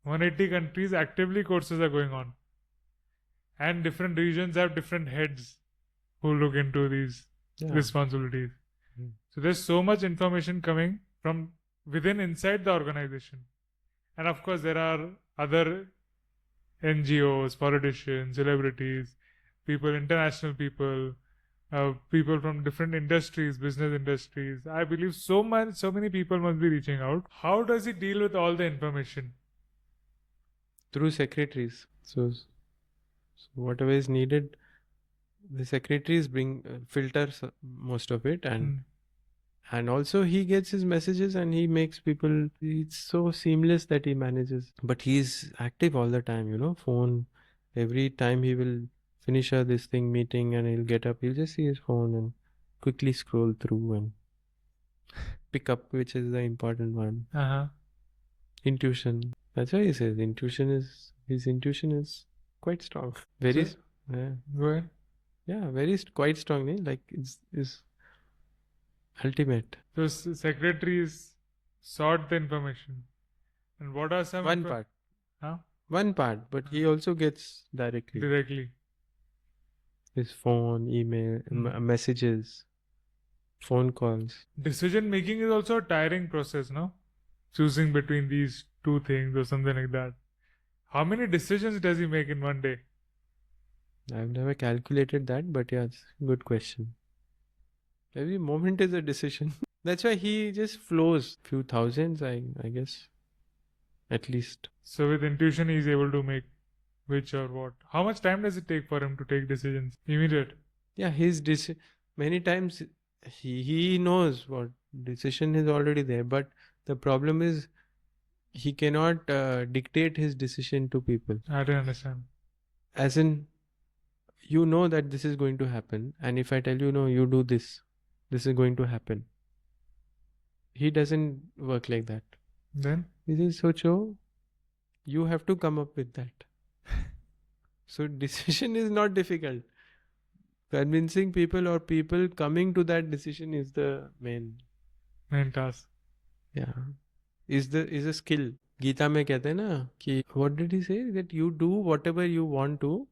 180 countries actively courses are going on. And different regions have different heads who look into these responsibilities. So there's so much information coming from within inside the organization. And of course there are other NGOs, politicians, celebrities, people, international people, people from different industries, business industries. I believe so many people must be reaching out. How does he deal with all the information? Through secretaries. So whatever is needed, the secretaries filters most of it, and also he gets his messages and he makes people. It's so seamless that he manages. But he's active all the time. Phone. Every time he will finish this thing meeting and he'll get up. He'll just see his phone and quickly scroll through and pick up which is the important one. Intuition. That's why he says his intuition is quite strong. Very. So, yeah. Go ahead. Yeah, quite strong. Like it's ultimate. So secretaries sort the information. And what are some... One part. Huh? One part, but he also gets directly. Directly. His phone, email, messages, phone calls. Decision making is also a tiring process, no? Choosing between these two things or something like that. How many decisions does he make in one day? I've never calculated that, but yeah, it's a good question. Every moment is a decision. That's why he just flows. Few thousands, I guess. At least. So with intuition, he's able to make which or what. How much time does it take for him to take decisions? Immediate. Yeah, many times he knows what decision is already there, but the problem is he cannot dictate his decision to people. I don't understand. As in, you know that this is going to happen, and if I tell you, no, you do this is going to happen. He doesn't work like that. Then? He says, Socho, you have to come up with that. So decision is not difficult. Convincing people or people coming to that decision is the main task. Yeah. Is a skill. Gita mein kehte na ki, what did he say? That you do whatever you want to,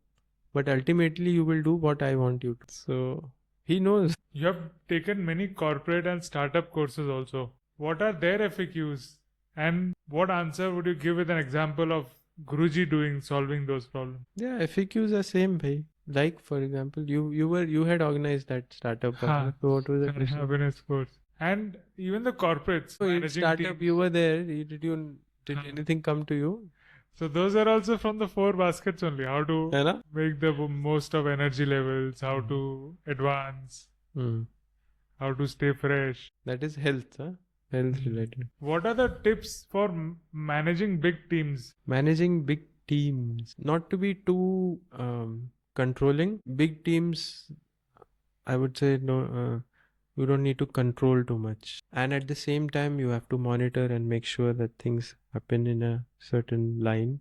but ultimately you will do what I want you to. So He knows. You have taken many corporate and startup courses also. What are their FAQs? And what answer would you give with an example of Guruji solving those problems? Yeah, FAQs are same, bhai. Like for example, you had organized that startup. Ha, So what was the question? happiness course. And even the corporates, So in managing startup, teams. you were there. Did Huh. anything come to you? So those are also from the 4 baskets only. How to है ना? make the most of energy levels, how to advance, how to stay fresh. That is health, huh? Health related. What are the tips for managing big teams? Managing big teams, not to be too controlling. Big teams, I would say no. You don't need to control too much, and at the same time, you have to monitor and make sure that things happen in a certain line.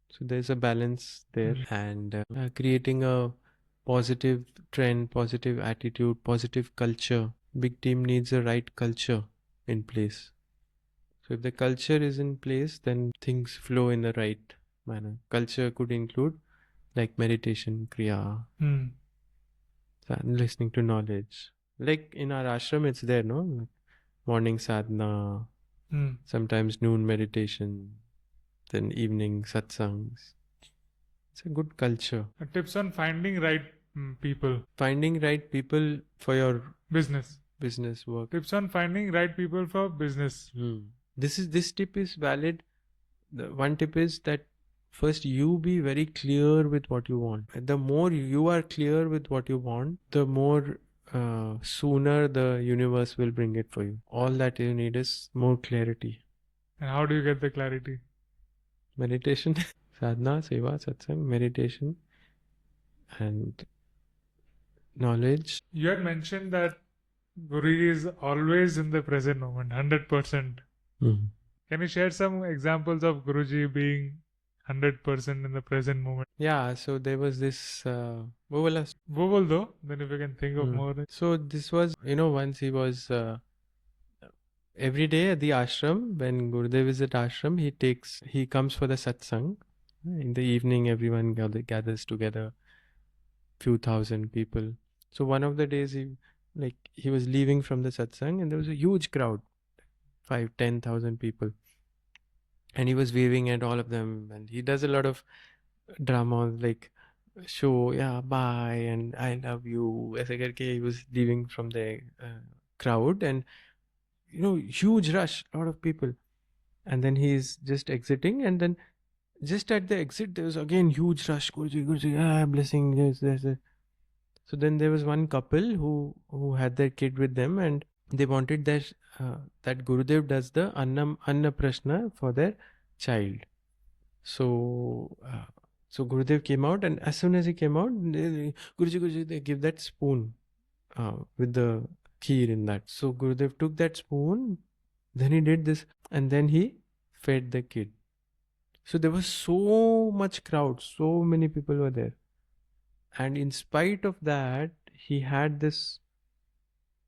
So there's a balance there, and creating a positive trend, positive attitude, positive culture. Big team needs a right culture in place. So if the culture is in place, then things flow in the right manner. Culture could include like meditation, kriya, listening to knowledge. Like in our ashram, it's there, no? Like morning sadhana, sometimes noon meditation, then evening satsangs. It's a good culture. Tips on finding right people. Finding right people for your Business. business work. Tips on finding right people for business. This tip is valid. The one tip is that first you be very clear with what you want. The more you are clear with what you want, the more sooner the universe will bring it for you. All that you need is more clarity. And how do you get the clarity? Meditation, sadhana, seva, satsang, meditation, and knowledge. You had mentioned that Guruji is always in the present moment, 100%. Can you share some examples of Guruji being 100% in the present moment? Yeah, so there was this Vowel though, then if you can think of more. So this was, once he was every day at the ashram, when Gurudev is at ashram, he comes for the satsang. In the evening, everyone gathers together, few thousand people. So one of the days he was leaving from the satsang and there was a huge crowd, 5,000-10,000 people. And he was waving at all of them, and he does a lot of drama, like show, yeah, bye, and I love you. ऐसे करके he was leaving from the crowd, and huge rush, a lot of people, and then he's just exiting, and then just at the exit there was again huge rush. Guruji, Guruji, blessing, yes. So then there was one couple who had their kid with them, and they wanted that Gurudev does the Anna Prashna for their child. So Gurudev came out, and as soon as he came out, Guruji, they give that spoon with the kheer in that. So Gurudev took that spoon, then he did this, and then he fed the kid. So there was so much crowd, so many people were there. And in spite of that, he had this,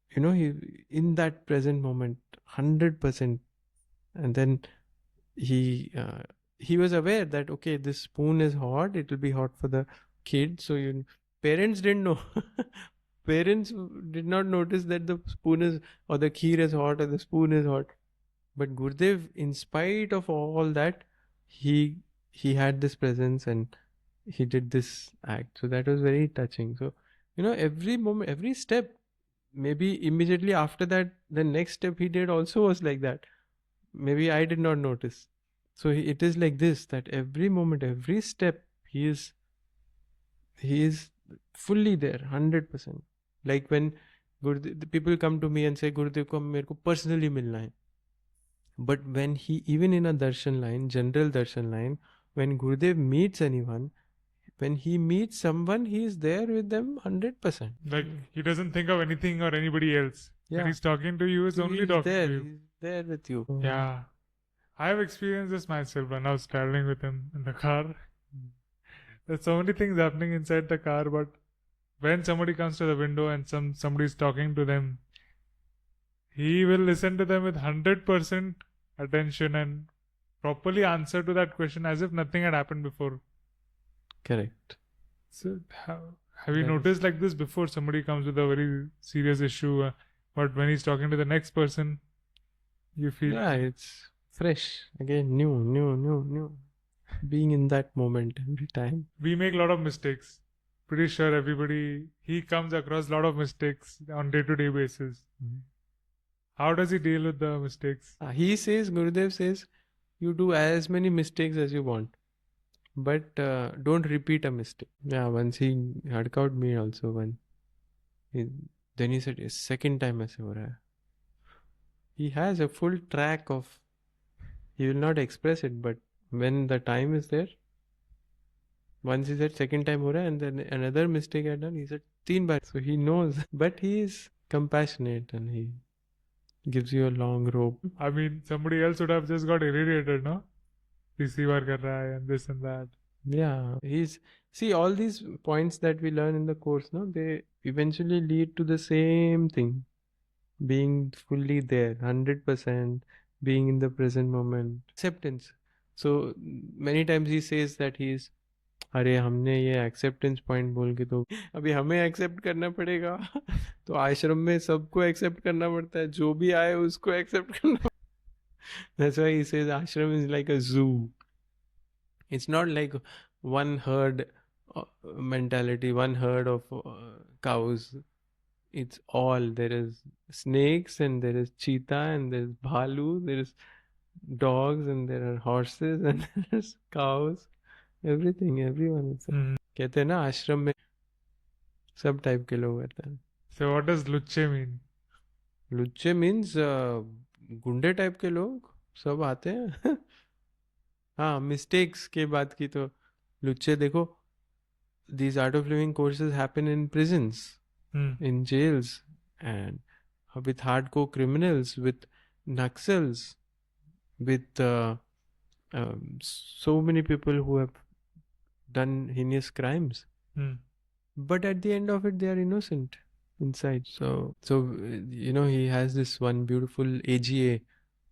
he in that present moment, 100%. And then he was aware that, okay, this spoon is hot, it will be hot for the kid. So parents didn't know. Parents did not notice that the spoon is, or the kheer is hot, or the spoon is hot. But Gurudev, in spite of all that, he had this presence and he did this act. So that was very touching. So, every moment, every step, maybe immediately after that, the next step he did also was like that. Maybe I did not notice. So it is like this, that every moment, every step, he is fully there, 100%. Like when the people come to me and say, Gurudev ko mere ko personally milna hai. But when even in a darshan line, general darshan line, when Gurudev meets anyone, when he meets someone, he is there with them 100%. Like he doesn't think of anything or anybody else. Yeah. When he's talking to you, he's only talking to you. He's there with you. Yeah. I have experienced this myself when I was traveling with him in the car. There's so many things happening inside the car, but when somebody comes to the window and somebody's talking to them, he will listen to them with 100% attention and properly answer to that question as if nothing had happened before. Correct. So Have you That is- noticed like this before? Somebody comes with a very serious issue, but when he's talking to the next person, you feel Yeah, it's fresh again, new. Being in that moment every time. we make a lot of mistakes. Pretty sure he comes across a lot of mistakes on day-to-day basis. How does he deal with the mistakes? He says, Gurudev says, you do as many mistakes as you want, but don't repeat a mistake. Yeah, once he had out me also when he, then he said, second time ऐसे हो रहा है. He has a full track of, he will not express it, but when the time is there, once he said second time हो रहा है, and then another mistake I done, he said तीन बार. So he knows, but he is compassionate and he gives you a long rope. I mean, somebody else would have just got irritated, no? PC बार कर रहा है and this and that. Yeah, see all these points that we learn in the course, no, they eventually lead to the same thing, being fully there, 100%, being in the present moment, acceptance. So many times he says that he's अरे हमने ये acceptance point बोल के तो अभी हमें accept करना पड़ेगा तो आश्रम में सबको एक्सेप्ट करना पड़ता है जो भी आए उसको एक्सेप्ट करना That's why he says ashram is like a zoo. It's not like one herd mentality, one herd of cows. It's all. There is snakes and there is cheetah and there is bhalu, there is dogs and there are horses and there's cows. Everything, everyone is there. कहते हैं ना आश्रम में सब type के लोग रहते हैं. So what does luche mean? लुच्चे मीन्स गुंडे टाइप के लोग सब आते हैं. हाँ, मिस्टेक्स के बात की तो लुच्चे देखो, these art of living courses happen in prisons, in jails, and with hardcore criminals, with Naxals, with so many people who have done heinous crimes. But at the end of it, they are innocent inside. So he has this one beautiful AGA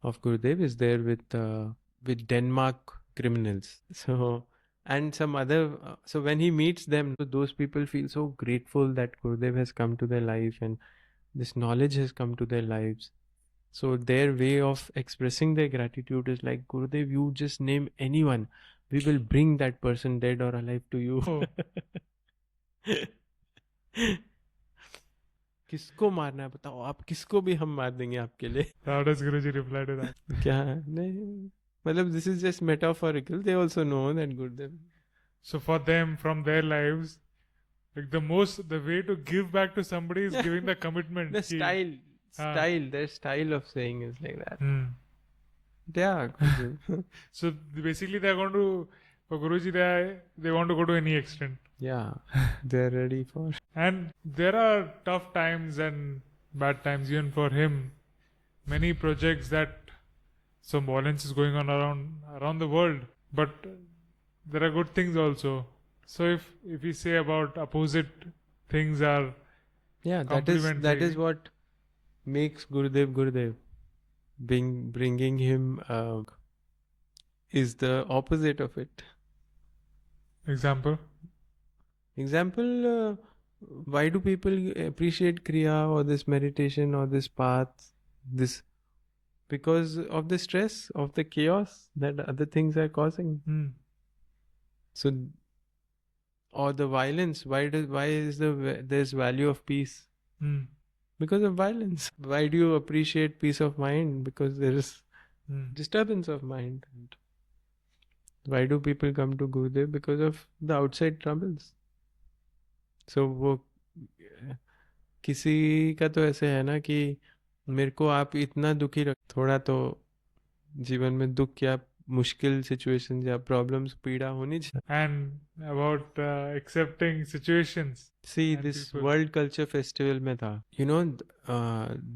of Gurudev is there with Denmark criminals. So and some other. So when he meets them, those people feel so grateful that Gurudev has come to their life and this knowledge has come to their lives. So their way of expressing their gratitude is like, Gurudev, you just name anyone, we will bring that person dead or alive to you. Oh. किसको मारना है बताओ, आप किसको भी हम मार देंगे आपके लिए. How does Guruji reply to that? क्या नहीं, मतलब this is just metaphorical. They also know that Gurudev. So for them, from their lives, like the way to give back to somebody is giving the commitment. The style, their style of saying is like that. Yeah. So basically, they're going to, for Guruji, they want to go to any extent. Yeah, they're ready for. And there are tough times and bad times even for him. Many projects that some violence is going on around the world, but there are good things also. So if we say about opposite things are that is what makes Gurudev. Bringing him is the opposite of it. Example, why do people appreciate Kriya or this meditation or this path? Because of the stress, of the chaos that other things are causing. So, or the violence. Why is there's value of peace? Because of violence. Why do you appreciate peace of mind? Because there is disturbance of mind. Why do people come to Gurudev? Because of the outside troubles. So वो किसी का तो ऐसे है ना कि मेरे को आप इतना दुखी रख, थोड़ा तो जीवन में दुख या मुश्किल सिचुएशन या प्रॉब्लम्स पीड़ा होनी चाहिए. and about accepting situations. See, this World Culture Festival में था. You know,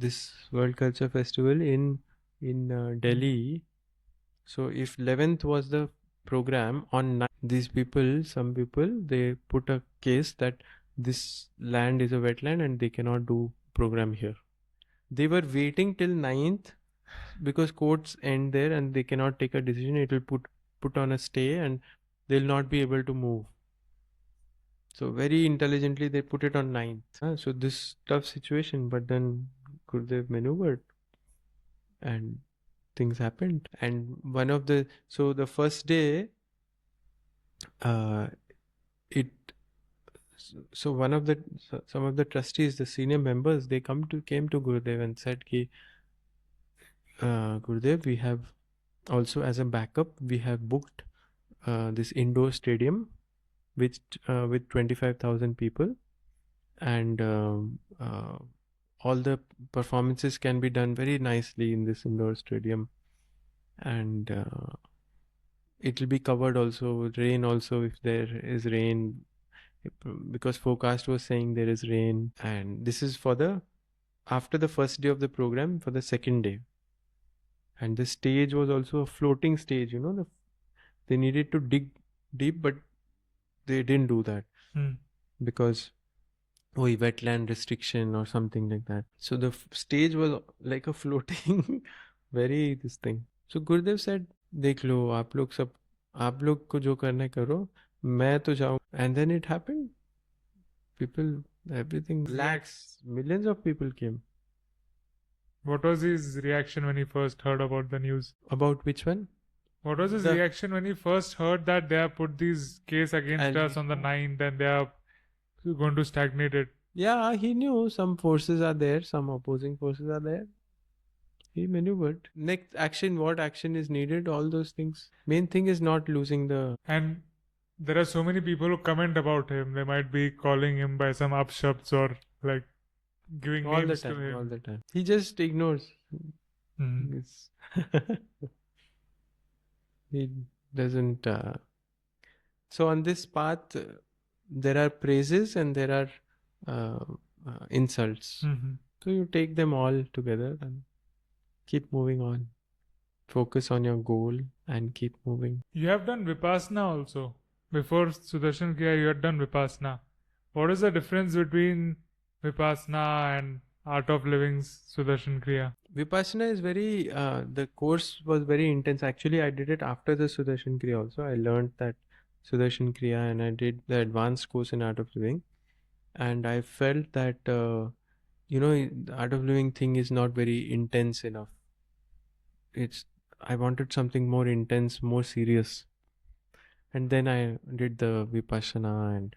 this World Culture Festival in Delhi. So if 11th was the program, on some people, they put a case that this land is a wetland and they cannot do program here. They were waiting till 9th because courts end there and they cannot take a decision. It will put on a stay and they'll not be able to move. So very intelligently they put it on 9th. So this tough situation, but then Gurudev maneuvered and things happened. And the first day, uh, it so one of the some of the trustees, the senior members, they came to Gurudev and said ki, Gurudev, we have also as a backup we have booked this indoor stadium which with 25,000 people, and all the performances can be done very nicely in this indoor stadium, and it will be covered also with rain also if there is rain, because forecast was saying there is rain. And this is for the after the first day of the program, for the second day. And the stage was also a floating stage, they needed to dig deep, but they didn't do that because wetland restriction or something like that. So the stage was like a floating very this thing. So Gurudev said, देख लो आप लोग को जो करना है करो, मैं तो जाऊँ. And then it happened. People, everything, lakhs, millions of people came. What was his reaction when he first heard about the news? About which one? What was his reaction when he first heard that they have put this case against us on the 9th and they are going to stagnate it? Yeah, he knew some forces are there, some opposing forces are there. He maneuvered. Next action, what action is needed, all those things. Main thing is not losing the... And there are so many people who comment about him. They might be calling him by some upshabs or like giving all names the time, to him. all the time. He just ignores. He doesn't... So on this path, there are praises and there are insults. So you take them all together and keep moving on. Focus on your goal and keep moving. You have done Vipassana also. Before Sudarshan Kriya, you had done Vipassana. What is the difference between Vipassana and Art of Living's Sudarshan Kriya? Vipassana is very, the course was very intense. Actually, I did it after the Sudarshan Kriya also. I learned that Sudarshan Kriya and I did the advanced course in Art of Living. And I felt that, the Art of Living thing is not very intense enough. I wanted something more intense, more serious. And then I did the Vipassana, and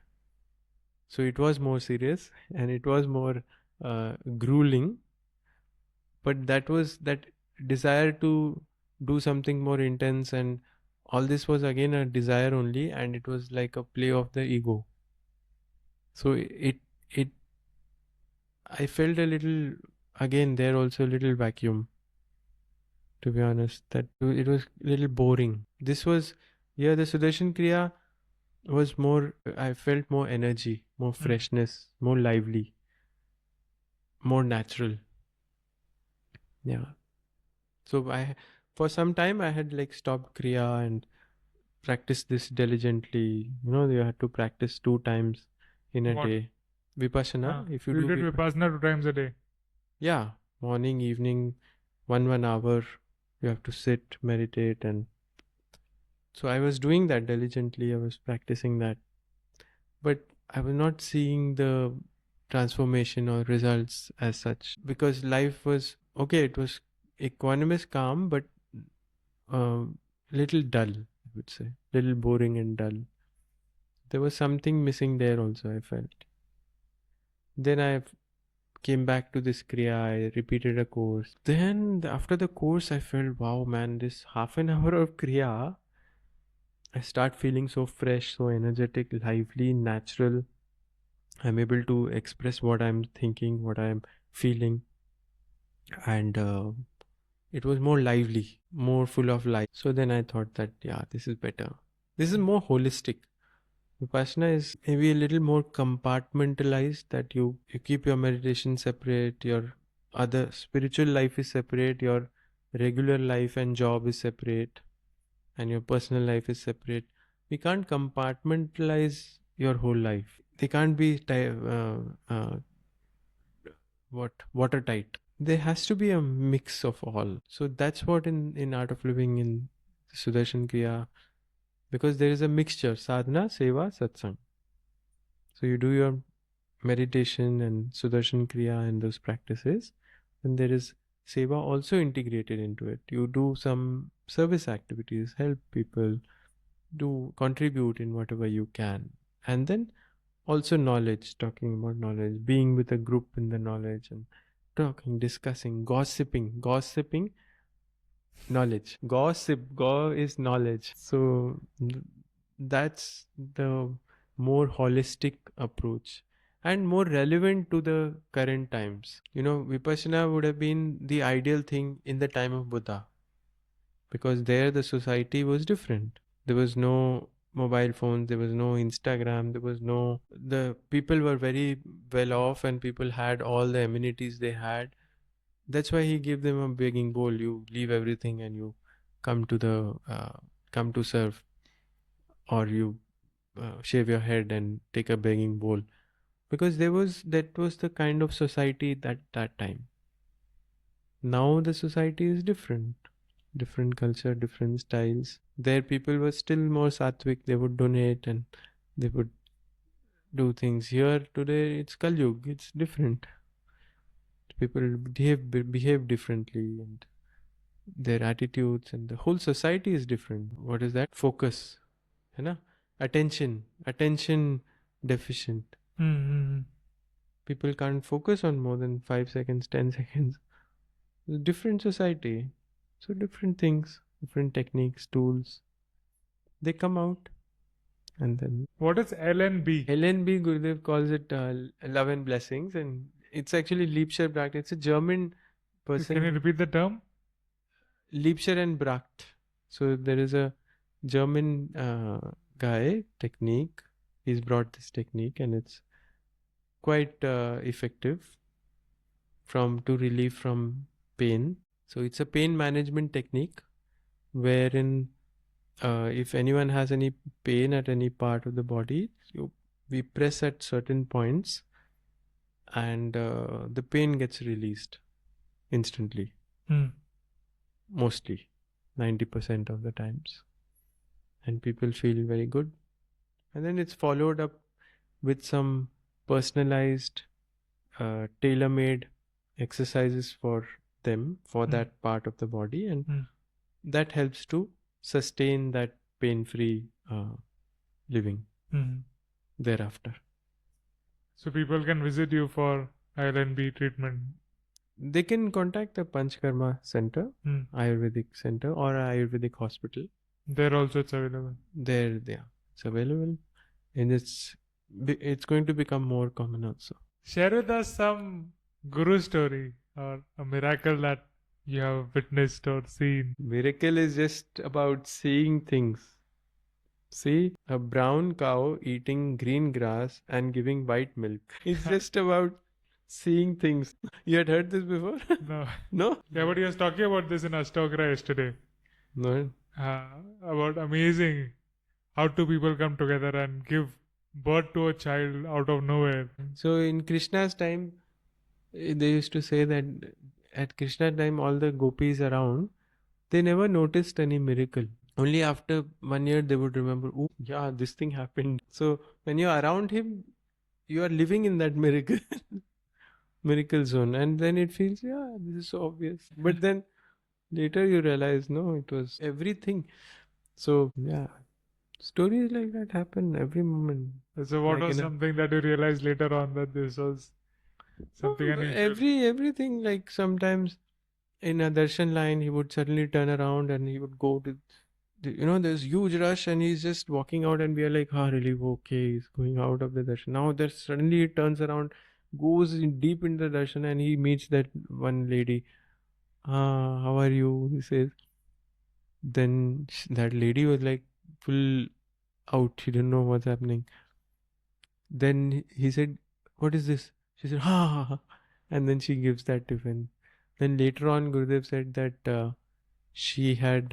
so it was more serious and it was more grueling. But that desire to do something more intense, and all this was again a desire only, and it was like a play of the ego. So I felt a little, again there also a little vacuum, to be honest, that it was a little boring. This was, the Sudarshan Kriya was more, I felt more energy, more freshness, more lively, more natural. Yeah. So for some time I had like stopped Kriya and practiced this diligently. You had to practice 2 times in a day. Vipassana, if you did Vipassana 2 times a day? Yeah, morning, evening, 1 hour. You have to sit, meditate, and so I was doing that diligently. I was practicing that, but I was not seeing the transformation or results as such, because life was okay. It was equanimous, calm, but little dull, I would say, little boring and dull. There was something missing there also, I felt. Then I came back to this Kriya, I repeated a course. Then after the course, I felt, wow, man, this half an hour of Kriya, I start feeling so fresh, so energetic, lively, natural. I'm able to express what I'm thinking, what I'm feeling. And it was more lively, more full of life. So then I thought that, yeah, this is better. This is more holistic. Vipassana is maybe a little more compartmentalized, that you keep your meditation separate, your other spiritual life is separate, your regular life and job is separate, and your personal life is separate. We can't compartmentalize your whole life. They can't be watertight. There has to be a mix of all. So that's what in Art of Living, in Sudarshan Kriya, because there is a mixture, sadhana, seva, satsang. So you do your meditation and Sudarshan Kriya and those practices, and there is Seva also integrated into it. You do some service activities, help people, do contribute in whatever you can, and then also knowledge, talking about knowledge, being with a group in the knowledge, and talking, discussing, gossiping, knowledge. Go is knowledge. So that's the more holistic approach and more relevant to the current times. Vipassana would have been the ideal thing in the time of Buddha, because there the society was different. There was no mobile phones, there was no Instagram, the people were very well off and people had all the amenities they had. That's why he gave them a begging bowl. You leave everything and you come to the come to serve, or you shave your head and take a begging bowl, because that was the kind of society that time. Now the society is different culture, different styles. There people were still more sattvic. They would donate and they would do things. Here today it's Kalyug. It's different. People behave differently, and their attitudes and the whole society is different. What is that? Focus, है ना? Attention deficient. Mm-hmm. People can't focus on more than 5 seconds, 10 seconds. It's a different society. So different things, different techniques, tools, they come out. And then What is LNB? LNB, Gurudev calls it love and blessings, and it's actually Liebscher Bracht. It's a German person. Can you repeat the term? Liebscher and Bracht. So there is a German guy, technique. He's brought this technique, and it's quite effective to relieve from pain. So it's a pain management technique wherein if anyone has any pain at any part of the body, we press at certain points, and the pain gets released instantly. Mostly 90% of the times, and people feel very good. And then it's followed up with some personalized tailor-made exercises for them, for that part of the body, and that helps to sustain that pain-free living thereafter. So people can visit you for LNB treatment. They can contact the Panchkarma Center, Ayurvedic Center, or Ayurvedic Hospital. There also it's available. It's available, and it's going to become more common also. Share with us some guru story or a miracle that you have witnessed or seen. Miracle is just about seeing things. See a brown cow eating green grass and giving white milk. It's just about seeing things. You had heard this before? No. No? Yeah, but he was talking about this in Ashtogra yesterday. No. About amazing how two people come together and give birth to a child out of nowhere. So in Krishna's time, they used to say that at Krishna's time, all the gopis around, they never noticed any miracle. Only after 1 year they would remember, oh yeah, this thing happened. So when you're around him, you are living in that miracle zone, and then it feels, yeah, this is so obvious. But then later you realize, no, it was everything. So yeah, stories like that happen every moment. So what was something that you realized later on that this was something unusual? Everything, like sometimes in a darshan line, he would suddenly turn around and he would go to, there's huge rush and he's just walking out, and we are like, really, okay, he's going out of the darshan. Now there suddenly he turns around, goes deep into the darshan, and he meets that one lady. How are you? He says. Then that lady was like full out. She didn't know what's happening. Then he said, what is this? She said, and then she gives that tiffin. Then later on, Gurudev said that she had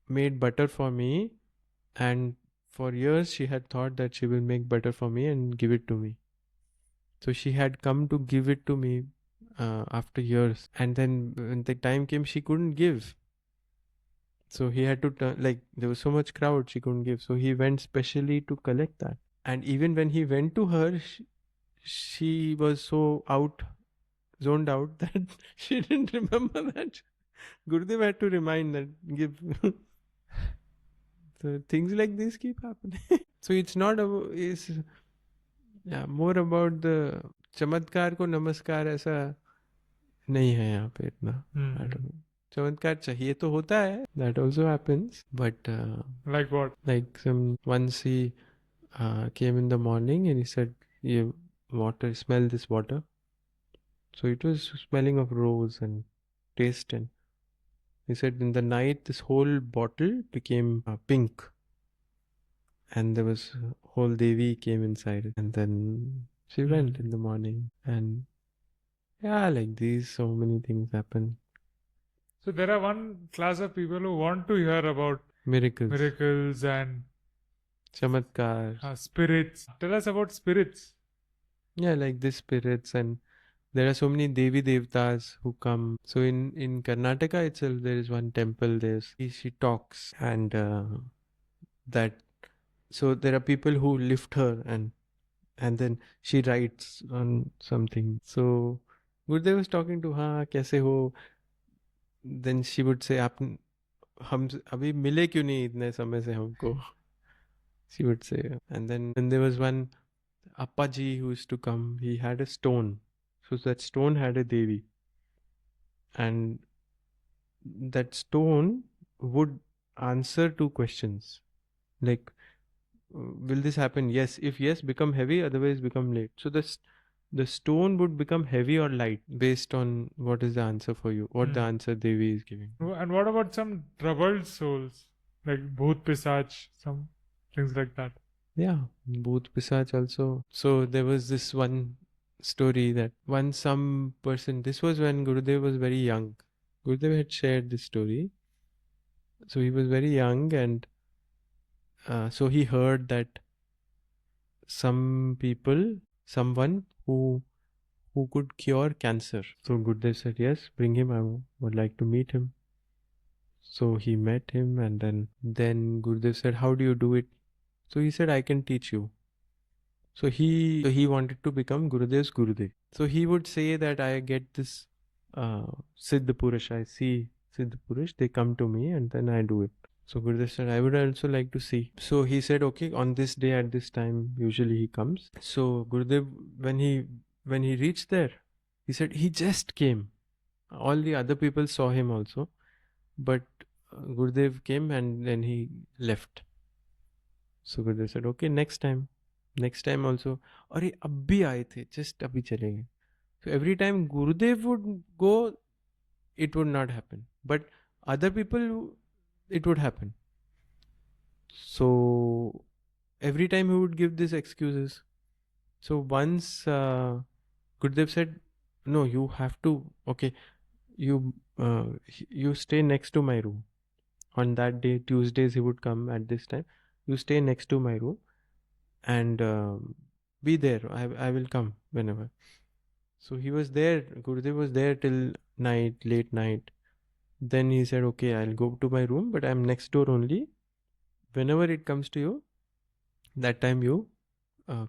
made butter for me, and for years she had thought that she will make butter for me and give it to me. So she had come to give it to me after years, and then when the time came, she couldn't give. So he had to there was so much crowd, she couldn't give. So he went specially to collect that. And even when he went to her, she was so zoned out that she didn't remember that. Gurudev had to remind that give. So things like this keep happening. So it's not about is yeah more about the चमत्कार को नमस्कार ऐसा नहीं है यहाँ पे इतना. I don't know. चमत्कार चाहिए तो होता है. That also happens. But Like what? like once he came in the morning and he said, "You water, smell this water." So it was smelling of rose and taste, and he said in the night this whole bottle became pink, and there was whole Devi came inside it, and then she went in the morning, and yeah, like these so many things happen. So there are one class of people who want to hear about Miracles and chamatkar. spirits. Tell us about spirits. Yeah, like these spirits, and there are so many Devi Devtas who come. So in Karnataka itself, there is one temple. She talks, and that. So there are people who lift her, and then she writes on something. So Gurudev was talking to her, कैसे हो? Then she would say, आप हम अभी मिले क्यों नहीं इतने समय से हमको? She would say. And then there was one Appaji who used to come. He had a stone. So that stone had a Devi. And that stone would answer two questions. Like, will this happen? Yes. If yes, become heavy. Otherwise, become light. So the stone would become heavy or light based on what is the answer for you, what the answer Devi is giving. And what about some troubled souls, like Bhoot Pisach, some things like that? Yeah, Bhoot Pisach also. So there was this one story that once some person, this was when Gurudev was very young. Gurudev had shared this story. So he was very young, and so he heard that someone who could cure cancer. So Gurudev said, yes, bring him. I would like to meet him. So he met him, and then Gurudev said, how do you do it? So he said, I can teach you. So he wanted to become Gurudev's Gurudev. So he would say that I get this Siddha Purush. I see Siddha Purush. They come to me, and then I do it. So Gurudev said, I would also like to see. So he said, okay, on this day at this time, usually he comes. So Gurudev, when he reached there, he said he just came. All the other people saw him also, but Gurudev came and then he left. So Gurudev said, okay, next time also. अरे अब भी आए थे, just अभी चले गए. So every time Gurudev would go, it would not happen. But other people, it would happen. So every time he would give these excuses. So once Gurudev said, no, you have to, okay, you stay next to my room. On that day, Tuesdays, he would come at this time. You stay next to my room and be there. I will come whenever. So he was there. Gurudev was there till late night. Then he said, okay, I'll go to my room, but I'm next door only. Whenever it comes to you, that time you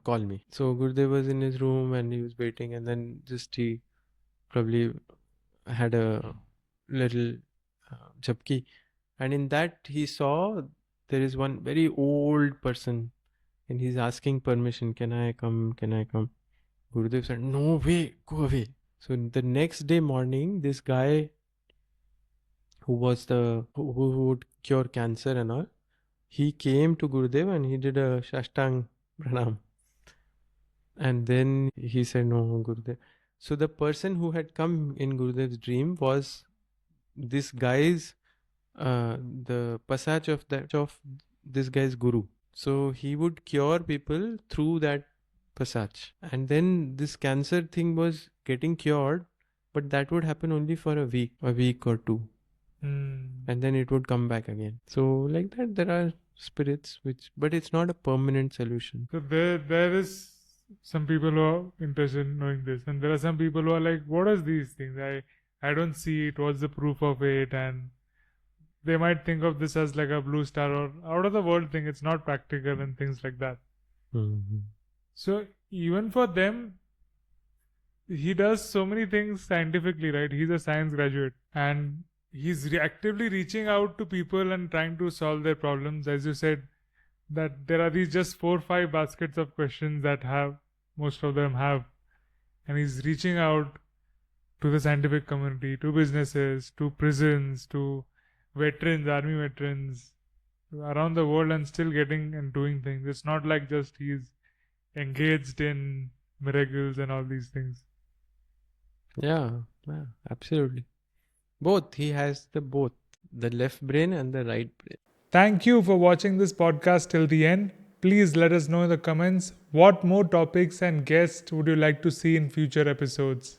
call me. So Gurudev was in his room and he was waiting, and then just he probably had a little jhabki. And in that he saw there is one very old person and he's asking permission, can I come? Gurudev said, no way, go away. So the next day morning, this guy who would cure cancer and all, he came to Gurudev and he did a Shashtang Pranam. And then he said, no, Gurudev. So the person who had come in Gurudev's dream was this guy's the passage of this guy's guru. So he would cure people through that passage. And then this cancer thing was getting cured, but that would happen only for a week or two. And then it would come back again. So like that, there are spirits but it's not a permanent solution. So there is some people who are interested in knowing this, and there are some people who are like, what are these things? I don't see it. What's the proof of it? And they might think of this as like a blue star or out of the world thing. It's not practical and things like that. Mhm. So even for them, he does so many things scientifically, right? He's a science graduate and he's actively reaching out to people and trying to solve their problems. As you said, that there are these just 4 or 5 baskets of questions that have most of them have, and he's reaching out to the scientific community, to businesses, to prisons, to veterans, army veterans around the world, and still getting and doing things. It's not like just he's engaged in miracles and all these things. Yeah, yeah, absolutely. Both. He has the both, the left brain and the right brain. Thank you for watching this podcast till the end. Please let us know in the comments what more topics and guests would you like to see in future episodes.